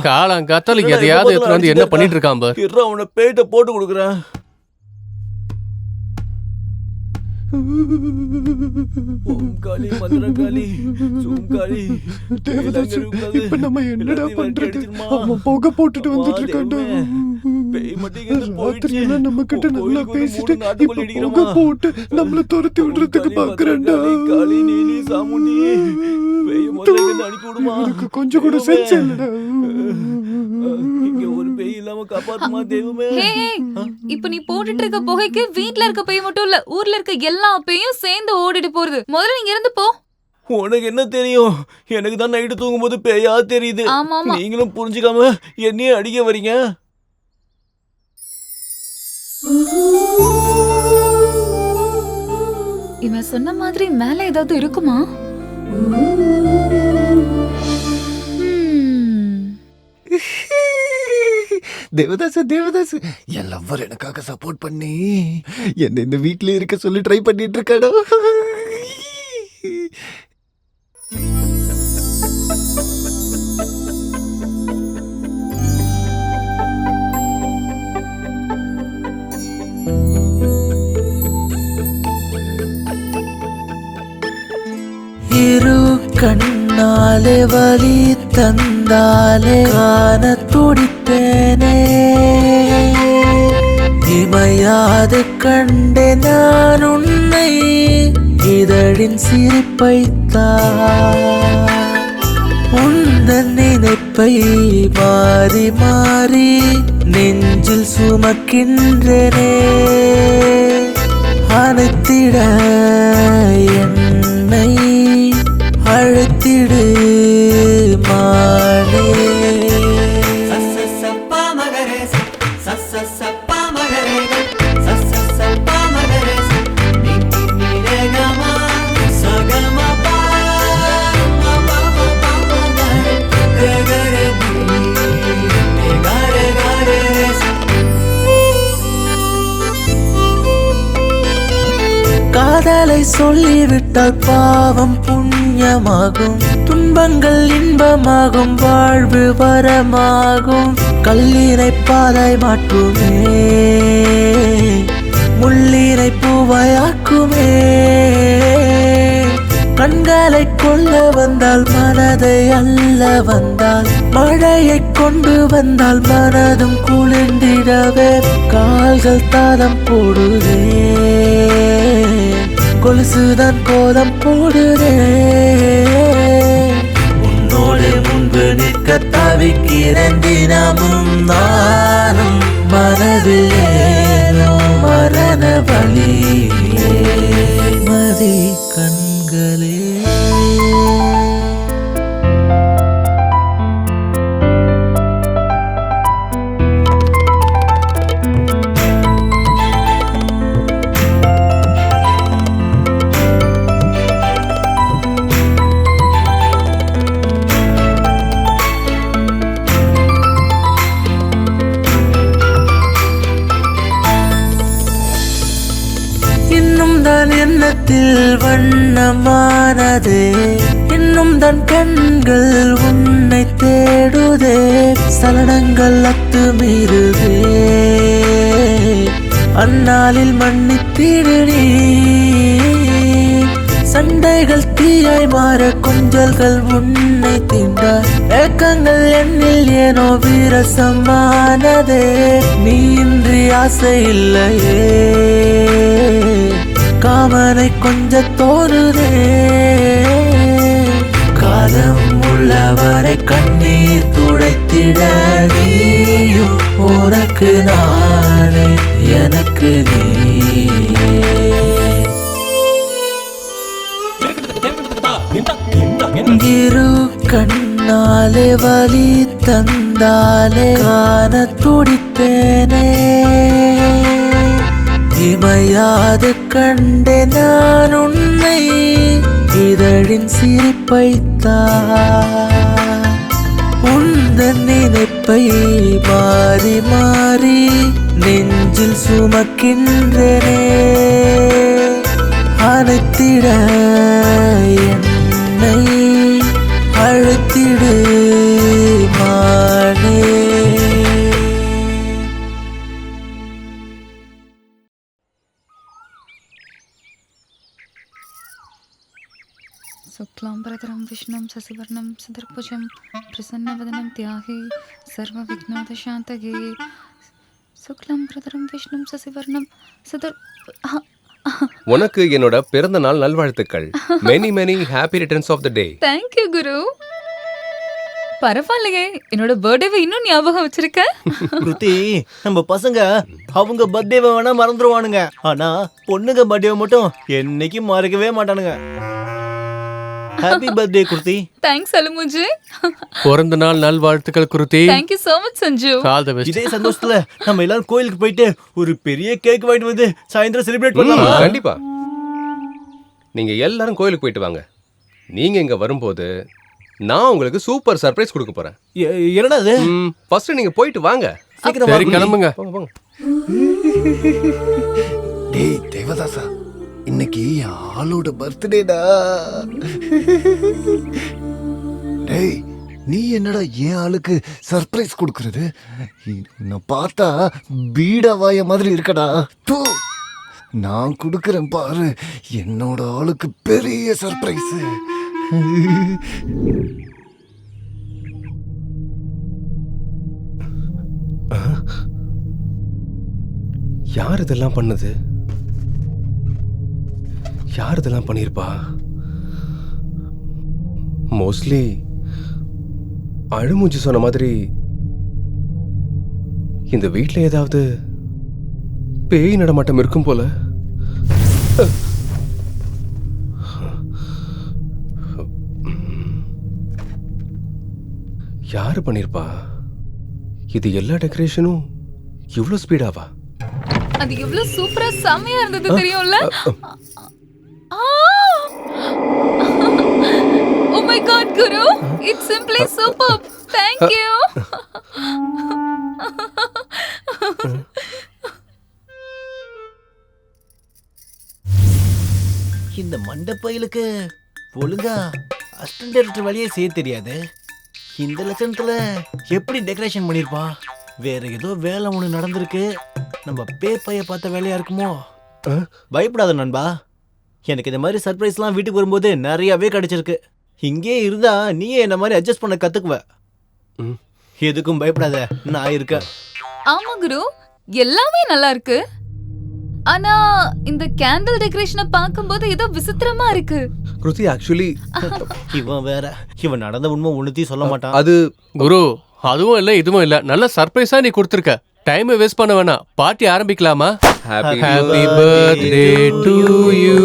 காலங்காத்தால எதையாவது எடுத்து வந்து என்ன பண்ணிட்டு இருக்கான் பார். இருடா, உன்னை பேய்ட்ட போட்டு கொடுக்குறேன். ஓம் காளி மந்திரகாளி சூம்காளி. இப்ப நம்ம என்னடா பண்றது? அவன் புகை போட்டுட்டு வந்துட்டு இருக்கான்டா. பேய் மட்டும் போயிடுச்சு. நம்ம கிட்ட நல்லா பேசிட்டு இப்ப புகை போட்டு நம்மள துரத்தி விடுறதுக்கு பாக்குறான்டா. காளி நீலி சாமுண்டி, பேய் முதல்ல அனுப்பி விடுமா. கொஞ்சம் கூட சென்ஸ் இல்லடா. இங்க ஒரு பேய் இல்லாம காப்பாத்துமா தெய்வமே. இப்ப நீ போட்டுட்டு இருக்க புகைக்கு வீட்ல இருக்க பேய் மட்டும் இல்ல, ஊர்ல இருக்க எல்லா பேயும் சேர்ந்து ஓடிட்டு போறது. முதல்ல நீங்க இருந்து போ. உனக்கு என்ன தெரியும்? எனக்கு தான் நைட்டு தூங்கும்போது பேயா தெரியுது. நீங்களும் புரிஞ்சுக்காம என்னையே அடிக்க வரீங்க. இவன் சொன்ன மாதிரி மேல ஏதாவது இருக்குமா? தேவதாசு தேவதாசு, என் லவ்வர் எனக்காக சப்போர்ட் பண்ணி என்ன இந்த வீட்ல இருக்க சொல்லி ட்ரை பண்ணிட்டு இருக்காடா. இரு கண்ணாலே வலி தந்தாலே காண துடிப்பேனே. இமையாது கண்டே நான் உன்னை, இதழின் சிரிப்பைத்தான். உந்தன் நினைப்பை மாறி மாறி நெஞ்சில் சுமக்கின்றனே. அனைத்திட என்னை அழைத்திடு மானே. காதலை சொல்லிவிட்டால் பாவம் புண்ணியமாகும், துன்பங்கள் இன்பமாகும், வாழ்வு வரமாகும். கல்லினை பாதை மாட்டுமே, முள்ளினை பூவாயாக்குமே. கண்களை கொள்ள வந்தால் மனதை அல்ல வந்தால், மழையை கொண்டு வந்தால் மனதும் குளிர்ந்திடவே. கால்கள் தாளம் போடுதே, கொலுசுதான் கோலம் போடுதே. உன்னோடு முன்பு நிற்க தவிக்கிறேன் தினமும் நானும். மனதில் ஏனோ மரண வலி மதி கண்களே. எண்ணத்தில் வண்ணமானதே, இன்னும் தன் கண்கள் உன்னை தேடுதே. சலனங்கள் அத்துமீறுதே அந்நாளில் மன்னித்திடு நீ சண்டைகள் தீயாய் மாற கொஞ்சல்கள் உன்னை தீண்ட ஏக்கங்கள் என்னில் ஏனோ வீரசமானதே நீ இன்றி ஆசை இல்லையே காமனை கொஞ்ச தோணுதே காலம் உள்ளவரை கண்ணீர் துடைத்திட நீயும் உனக்கு நானே எனக்கு நீயே இரு கண்ணாலே வலி தந்தாலே காண துடிப்பேனே இமையாது கண்டே நான் உன்னை இதழின் சிரிப்பைத்தான் உந்தன் நினைப்பை மாறி மாறி நெஞ்சில் சுமக்கின்றனே அனைத்திட என்னை அழைத்திடு மானே शुक्लाम्बरधरं विष्णुं शशिवर्णं चतुर्भुजं प्रसन्नवदनं ध्याये सर्वविघ्नोपशान्तये शुक्लाम्बरधरं विष्णुं शशिवर्णं உனக்கு என்னோட பிறந்த நாள் நல்வாழ்த்துக்கள். Many many happy returns of the day. Thank you Guru. பரவாயில்லையே, என்னோட பர்த்டேவை இன்னும் ஞாபகம் வச்சிருக்க. கிருத்தி, நம்ம பசங்க அவங்க பர்த்டேவை வேணா மறந்துடுவானுங்க, ஆனா பொண்ணுங்க பர்த்டேவை மட்டும் என்னைக்கும் மறக்கவே மாட்டானுங்க. ஹாப்பி பர்த்டே குருதி. தேங்க்ஸ் அலுமுஜி. பிறந்த நாள் நல்வாழ்த்துக்கள் குருதி. Thank you so much Sanju. All the best. இதே சந்தோஷத்துல நம்ம எல்லாரும் கோயிலுக்கு போயிட்டு ஒரு பெரிய கேக் வாங்கிட்டு வந்து சாயந்தரம் செலிப்ரேட் பண்ணலாம். கண்டிப்பா. நீங்க எல்லாரும் கோயிலுக்கு போயிட்டு வாங்க. நீங்க இங்க வரும்போது நான் உங்களுக்கு சூப்பர் சர்ப்ரைஸ் கொடுக்க போறேன். என்னடா அது? ஃபர்ஸ்ட் நீங்க போயிட்டு வாங்க. சீக்கிரம் சரி கிளம்புங்க. போங்க போங்க. டேய் தேவதாசா, இன்னைக்கு ஆளோட பர்த்டேடா. டேய், நீ என்னடா என் ஆளுக்கு சர்ப்ரைஸ் கொடுக்கறது? நான் பார்த்தா பீடவாய மாதிரி இருக்கடா. தூ, நான் கொடுக்கறேன் பாரு என்னோட ஆளுக்கு பெரிய சர்ப்ரைஸ். யார் இதெல்லாம் பண்ணது? யார் இதெல்லாம் பண்ணியிருப்பா? மோஸ்ட்லி அழுமூஞ்சி சொன்ன மாதிரி இந்த வீட்டில் ஏதாவது பேய் நடமாட்டம் இருக்கும் போல. யாரு பண்ணியிருப்பா? இது எல்லா டெக்கரேஷனும் இவ்வளோ ஸ்பீடாவா? அது எவ்வளவு சூப்பரா செமையா இருந்தது தெரியும்ல? Oh my god Guru, it's simply superb. Thank you. இந்த மண்டப்பையிலுக்கு ஒழுங்கா அசிஸ்டன்ட் டைரக்டர் வேலையே செய்ய தெரியாது. இந்த லட்சணத்துல எப்படி டெக்கரேஷன் பண்ணிருப்பா? வேற ஏதோ வேலை ஒன்று நடந்திருக்கு. நம்ம பேப்பைய பார்த்த வேலையா இருக்குமோ? பயப்படாத நண்பா, எனக்கு இந்த மாதிரி சர்ப்ரைஸ்லாம் வீட்டுக்கு வரும்போது நிறையவே கிடைச்சிருக்கு. இங்கே இருந்தா நீயே என்ன மாதிரி அட்ஜஸ்ட் பண்ண கத்துக்குவ. எதுக்கும் பயப்படாத, நான் இருக்கேன். ஆமா குரு, எல்லாமே நல்லா இருக்கு. ஆனா இந்த கேண்டில் டெக்கரேஷனை பார்க்கும்போது ஏதோ விசித்திரமா இருக்கு. கிருதி, ஆக்சுவலி இவன் வேற, இவன் நடந்த உண்மை ஒண்ணுத்தையும் சொல்ல மாட்டான். அது குரு, அதுவும் இல்ல இதுவும் இல்ல, நல்ல சர்ப்ரைஸா நீ கொடுத்துருக்க. டைம் வேஸ்ட் பண்ண வேணாம், பார்ட்டி ஆரம்பிக்கலாமா? Happy birthday to you.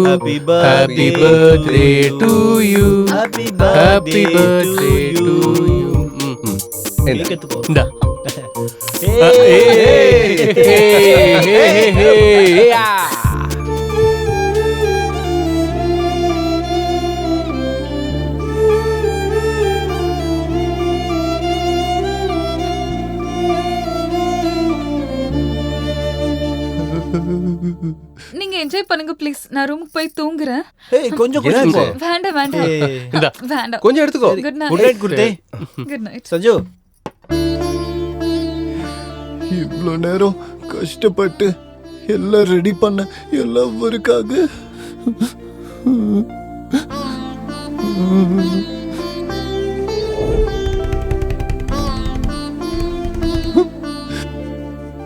Happy birthday to you. Happy birthday to you. இந்தா. நீங்க என்ஜாய் பண்ணுங்க ப்ளீஸ். நான் ரூமுக்கு போய் தூங்குறேன். கொஞ்சம் வேண்டாம் வேண்டாம் வேண்டாம். கொஞ்சம் எடுத்துக்கோ. குட் குட் நைட் குருதே. குட் நைட் சஞ்சு, இவ்வளோ நேரம் கஷ்டப்பட்டு எல்லாம் ரெடி பண்ண எல்லாம் ஒருக்காக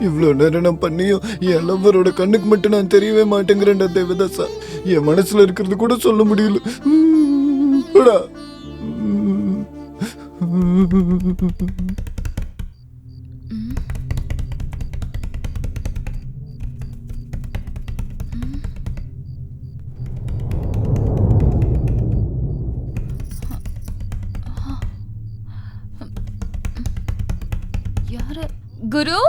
இவ்வளோ நேரம் நான் பண்ணியும் என் லவ்வரோட கண்ணுக்கு மட்டும் நான் தெரியவே மாட்டேங்கிறேன்டா தேவதாசா. என் மனசுல இருக்கிறது கூட சொல்ல முடியல. போடா. யாரு? குரு?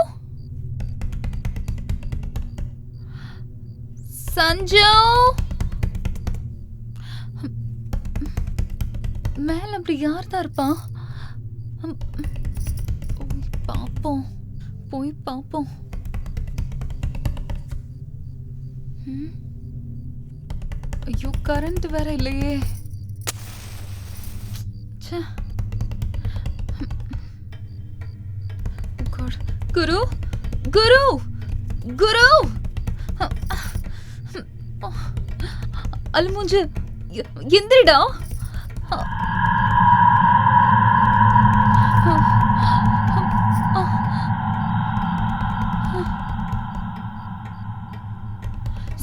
சஞ்சு மேல அப்படி யார் தான் இருப்பான்? பாப்போம், போய் பாப்போம். ஐயோ கரண்ட் வேற இல்லையே. குரு குரு குரு அல்முஞ்சு எந்திரிடா.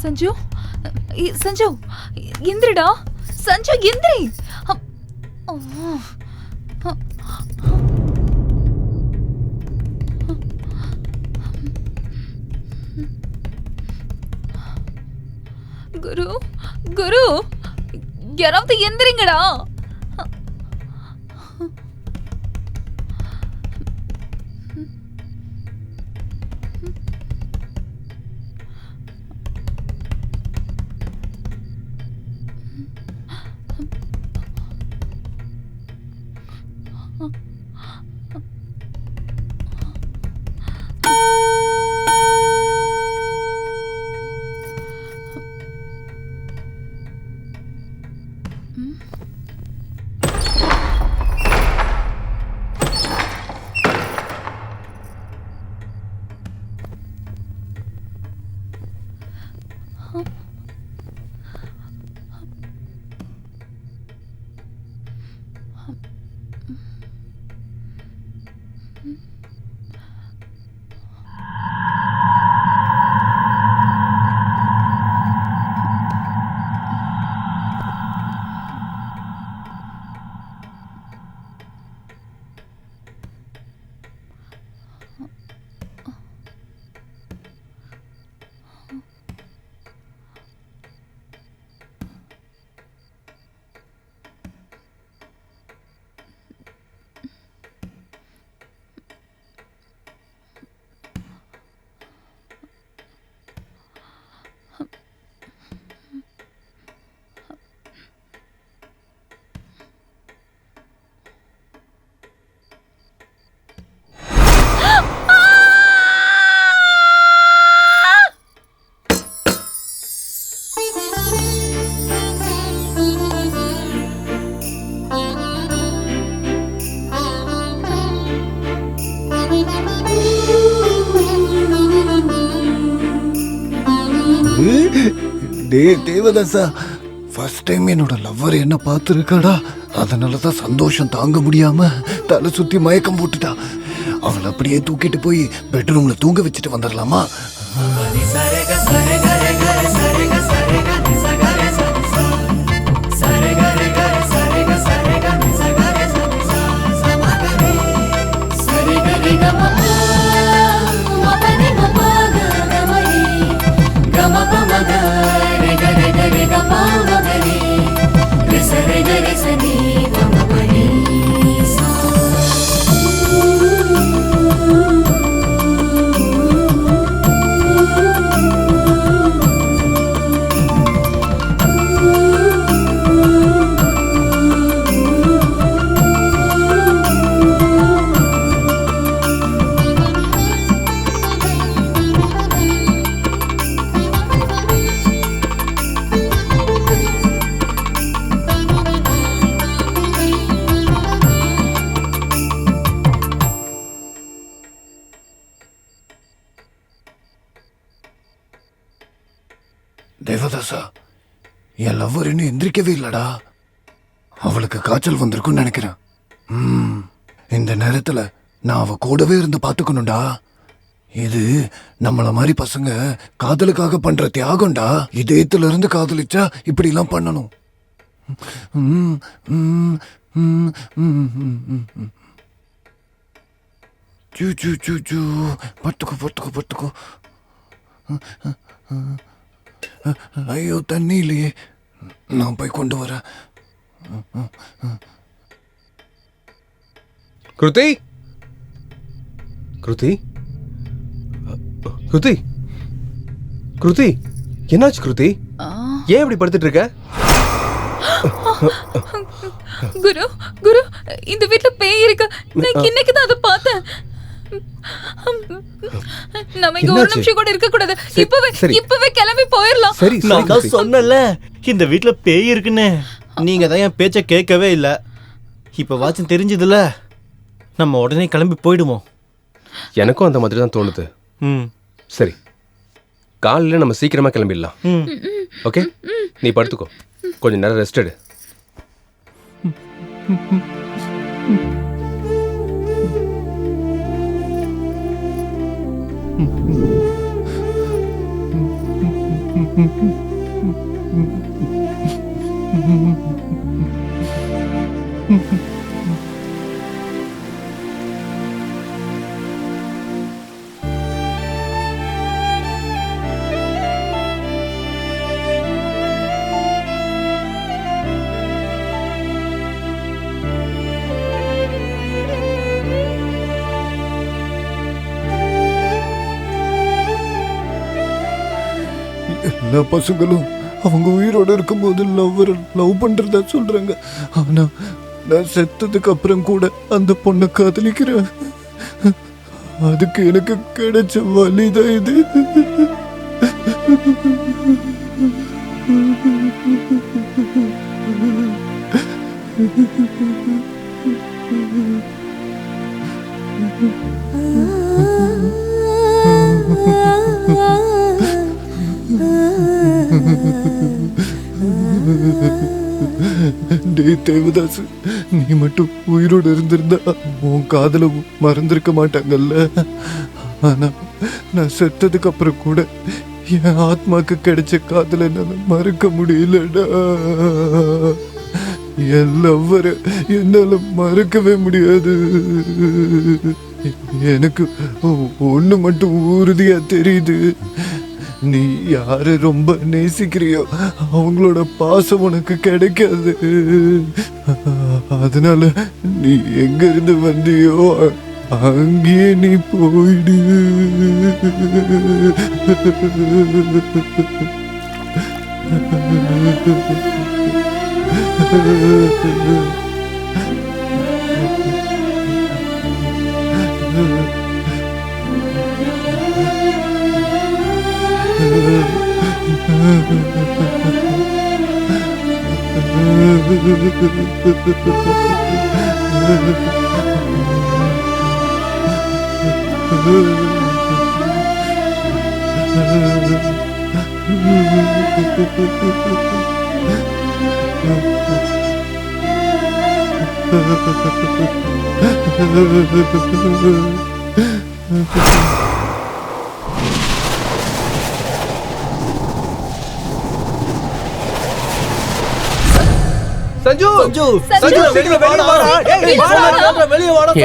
சஞ்சு சஞ்சு எந்திரிடா. சஞ்சு எந்திரி. குரு குரு யாராவது எந்திரிங்கடா. தேவதாசா, ஃபர்ஸ்ட் டைம் என்னோட லவ்வர் என்ன பார்த்துருக்காடா. அதனாலதான் சந்தோஷம் தாங்க முடியாம தலை சுத்தி மயக்கம் போட்டுட்டா. அவளை அப்படியே தூக்கிட்டு போய் பெட்ரூம்ல தூங்க வச்சுட்டு வந்துடலாமா? தேவதாசா, என் லவ்வர் இன்னும் எந்திரிக்கவே இல்லடா. அவளுக்கு காய்ச்சல் வந்திருக்குன்னு நினைக்கிறேன். இந்த நேரத்துல நான் அவ கூடவே இருந்து பாத்துக்கணும்டா. இது நம்மள மாதிரி பசங்க காதலுக்காக பண்ற தியாகம்டா. இதயத்துல இருந்து காதலிச்சா இப்படி எல்லாம் பண்ணணும். பத்துக்கோ. ஐயோ தண்ணி இல்லையே, நான் போய் கொண்டு வரேன். கிருதி கிருதி கிருதி கிருதி, என்னாச்சு கிருதி? ஏன் இப்படி படுத்துட்டு இருக்க? குரு குரு, இந்த வீட்ல பேய் இருக்கு. நான் இன்னைக்கு தான் அதை பார்த்தேன். நம்ம இங்க ஒரு நிமிஷம் கூட இருக்க கூடாது. இப்பவே கிளம்பி போயிடலாம். நான் தான் சொன்னல இந்த வீட்ல பேய் இருக்குன்னு. நீங்க தான் என் பேச்ச கேட்கவே இல்ல. இப்ப வாட்சம் தெரிஞ்சதுல, நம்ம உடனே கிளம்பி போயிடுவோம். எனக்கும் அந்த மாதிரி தான் தோணுது. சரி, காலையில நம்ம சீக்கிரமா கிளம்பிடலாம். ஓகே, நீ படுத்துக்கோ, கொஞ்சம் நேரம் ரெஸ்ட் எடு. எல்லா பசங்களும் அவங்க உயிரோட இருக்கும்போது லவ் பண்றதா சொல்றாங்க. ஆனா நான் செத்ததுக்கு அப்புறம் கூட அந்த பொண்ணை காதலிக்கிறேன். அதுக்கு எனக்கு கிடைச்ச வலிதான் இது. டேய் தேவதாஸ், நீ மட்டும் உயிரோடு இருந்திருந்தா உன் காதல மறந்திருக்க மாட்டாங்கல்ல. ஆனா நான் செத்ததுக்கு அப்புறம் கூட என் ஆத்மாக்கு கிடைச்ச காதலை என்னால மறக்க முடியலடா. என் லவ்வரை என்னால மறக்கவே முடியாது. எனக்கு ஒண்ணு மட்டும் உறுதியா தெரியுது, நீ யாரை ரொம்ப நேசிக்கிறியோ அவங்களோட பாசம் உனக்கு கிடைக்காது. அதனால நீ எங்க இருந்து வந்தியோ அங்கேயே நீ போயிடு.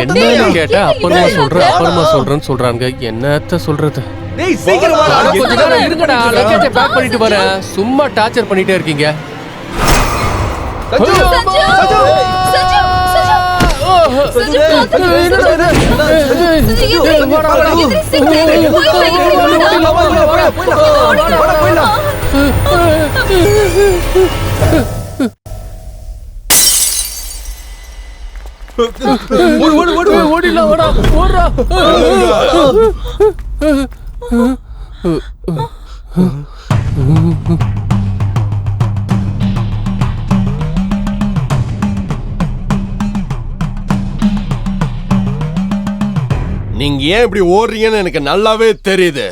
என்ன கேட்டா அப்புறமா சொல்றேன்னு சொல்றாங்க. என்னத்த சொல்றது? இருங்கடா, லக்கேஜை பேக் பண்ணிட்டு வரேன். சும்மா டார்ச்சர் பண்ணிட்டே இருக்கீங்க. ஓடிலாம் ஓடா ஓடுறா. நீங்க ஏன் இப்படி ஓடுறீங்கன்னு எனக்கு நல்லாவே தெரியுது.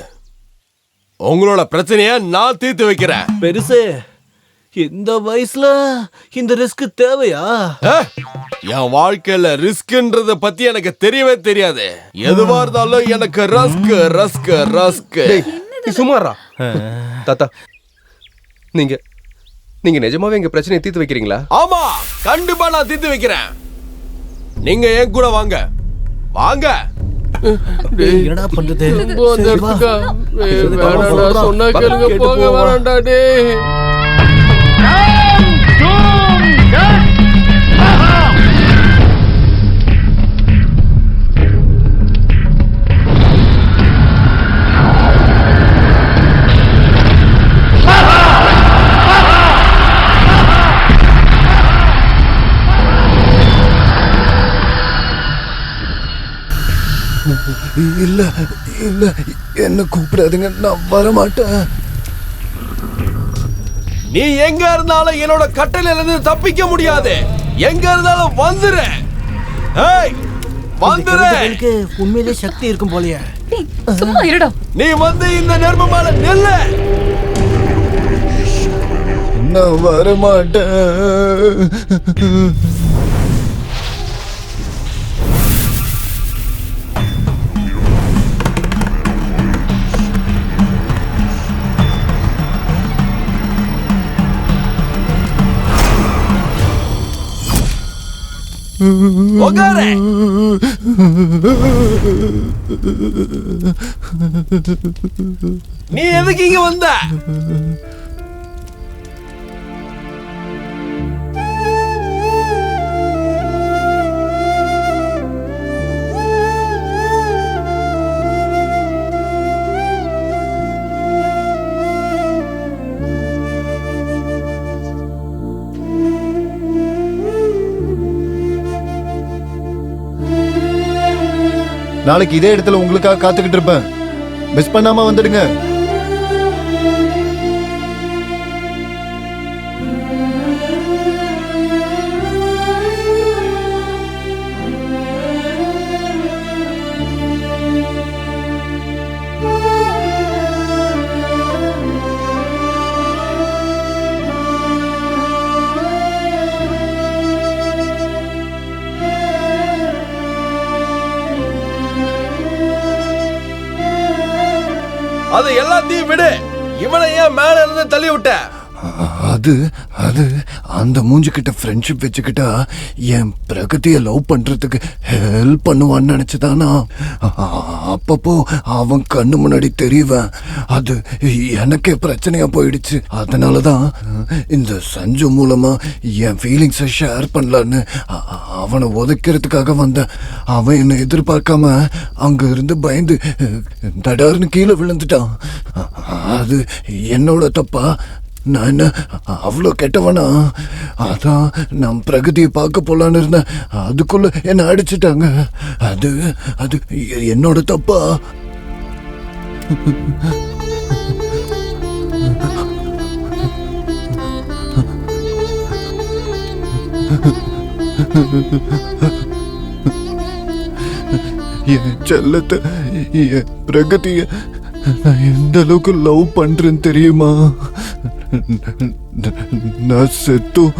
உங்களோட பிரச்சனைய நான் தீர்த்து வைக்கிறேன். பெருசு, இந்த வயசுல இந்த ரிஸ்க் தேவையா? என் வாழ்க்கையில ரிஸ்க்ன்றத பத்தி எனக்கு தெரியவே தெரியாது. எதுவா இருந்தாலும் எனக்கு ரஸ்க் ரஸ்க் ரஸ்க். சுமாரா தாத்தா, நீங்க நீங்க நிஜமாவே எங்க பிரச்சனையை தீர்த்து வைக்கிறீங்களா? ஆமா, கண்டிப்பா நான் தீர்த்து வைக்கிறேன். நீங்க என் கூட வாங்க. வாங்க. என்னடா பண்றது? சொன்னா கேளுங்க, போக வேண்டாம்டா டேய். இல்ல இல்ல, என்ன கூப்பிடாதுங்க, நான் வரமாட்டேன். நீ எங்க இருந்தாலும் என்னோட கட்டளையில இருந்து தப்பிக்க முடியாது. எங்க இருந்தாலும் வந்துரு. ஏய், வந்துரு. எனக்கு உண்மையிலே சக்தி இருக்கும் போலயே. சும்மா இருடா. நீ வந்து இந்த நெருப்பு மேல நில்லு. நான் வரமாட்டேன். உட்காரு. நீ எதுக்கு இங்க வந்த? நாளைக்கு இதே இடத்துல உங்களுக்காக காத்துக்கிட்டு இருப்பேன். மிஸ் பண்ணாம வந்துடுங்க. அது எல்லாத்தையும் விடு. இவனை ஏன் மேல இருந்து தள்ளி விட்ட? அது அது அந்த மூஞ்சிக்கிட்ட ஃப்ரெண்ட்ஷிப் வச்சுக்கிட்டா என் பிரகதியை லவ் பண்றதுக்கு ஹெல்ப் பண்ணுவான்னு நினைச்சுதானா? அப்பப்போ அவன் கண்ணு முன்னாடி தெரியவன். அது எனக்கே பிரச்சனையா போயிடுச்சு. அதனாலதான் இந்த சஞ்சு மூலமா என் ஃபீலிங்ஸை ஷேர் பண்ணலான்னு அவனை உதைக்கிறதுக்காக வந்தேன். அவன் என்னை எதிர்பார்க்காம அங்க இருந்து பயந்து தடார்னு கீழே விழுந்துட்டான். அது என்னோட தப்பா? நான் என்ன அவ்வளோ கெட்டவனா? அதான் நான் பிரகதியை பார்க்க போலான்னு இருந்தேன். அதுக்குள்ள என்ன அடிச்சுட்டாங்க. அது அது என்னோட தப்பா? என் செல்லத்தை, என் பிரகதிய நான் எந்த அளவுக்கு லவ் பண்றேன்னு தெரியுமா? நான் செத்தும்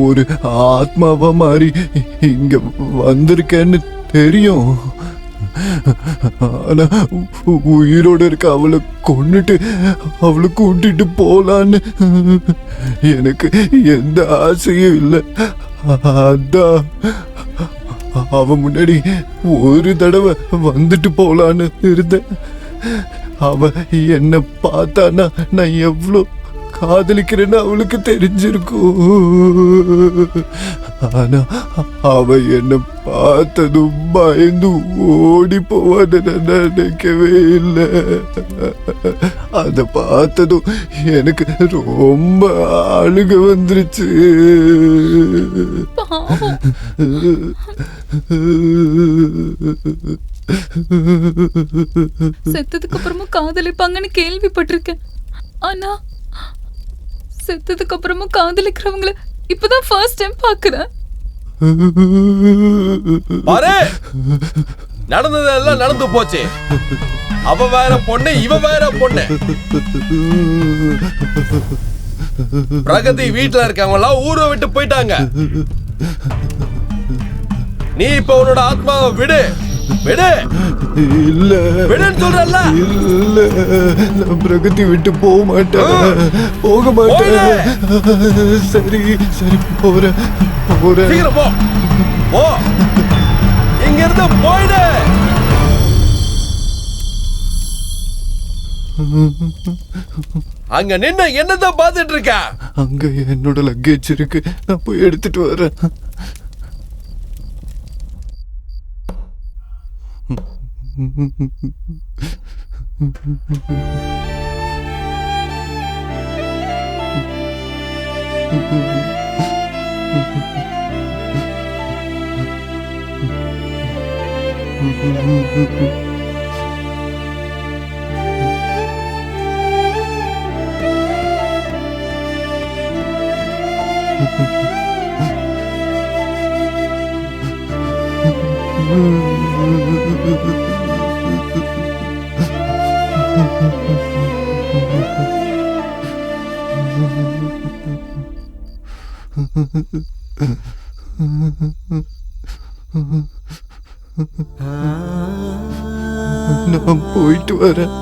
ஒரு ஆத்மாவா மாறி இங்க வந்திருக்கேன்னு தெரியும். ஆனா உயிரோட இருக்க அவளை கொன்னுட்டு அவளை கூட்டிட்டு போலான்னு எனக்கு எந்த ஆசையும் இல்லை. அதான் அவ முன்னாடி ஒரு தடவை வந்துட்டு போலான்னு இருந்தேன். அவ என்ன பார்த்தானா நான் எவ்வளோ காதலிக்கிறேன்னு அவளுக்கு தெரிஞ்சிருக்கும். ஆனா அவ என்ன பார்த்ததும் பயந்து ஓடி போவான்னு நான் நினைக்கவே இல்லை. அத பார்த்ததும் எனக்கு ரொம்ப அழுக வந்துருச்சு. செத்ததுக்கு அப்புறமும் காதலிப்பாங்கன்னு கேள்விப்பட்டிருக்கேன். ஆனா செத்ததுக்கு அப்புறமும் காதலிக்கிறவங்கள இப்பதான் ஃபர்ஸ்ட் டைம் பாக்குறேன். நடந்ததெல்லாம் நடந்து போச்சு. அவ வேற பொண்ணு, இவ வேற பொண்ணு. பிரகதி வீட்டுல இருக்கவங்க எல்லாம் ஊரை விட்டு போயிட்டாங்க. நீ இப்ப உன்னோட ஆத்மாவை விடு விடு. இல்ல விடுன்னு சொல்றல்ல. இல்ல, நான் பிரகதி விட்டு போக மாட்டேன், போக மாட்டேன். சரி சரி, போறேன் போறேன். சீக்கிரம் போ போ, இங்க இருந்து போயிடு. அங்க நின்னு என்னதான் பாத்துட்டு இருக்க? அங்க என்னோட லக்கேஜ் இருக்கு, நான் போய் எடுத்துட்டு வரேன். நான் போயிட்டு வரேன்.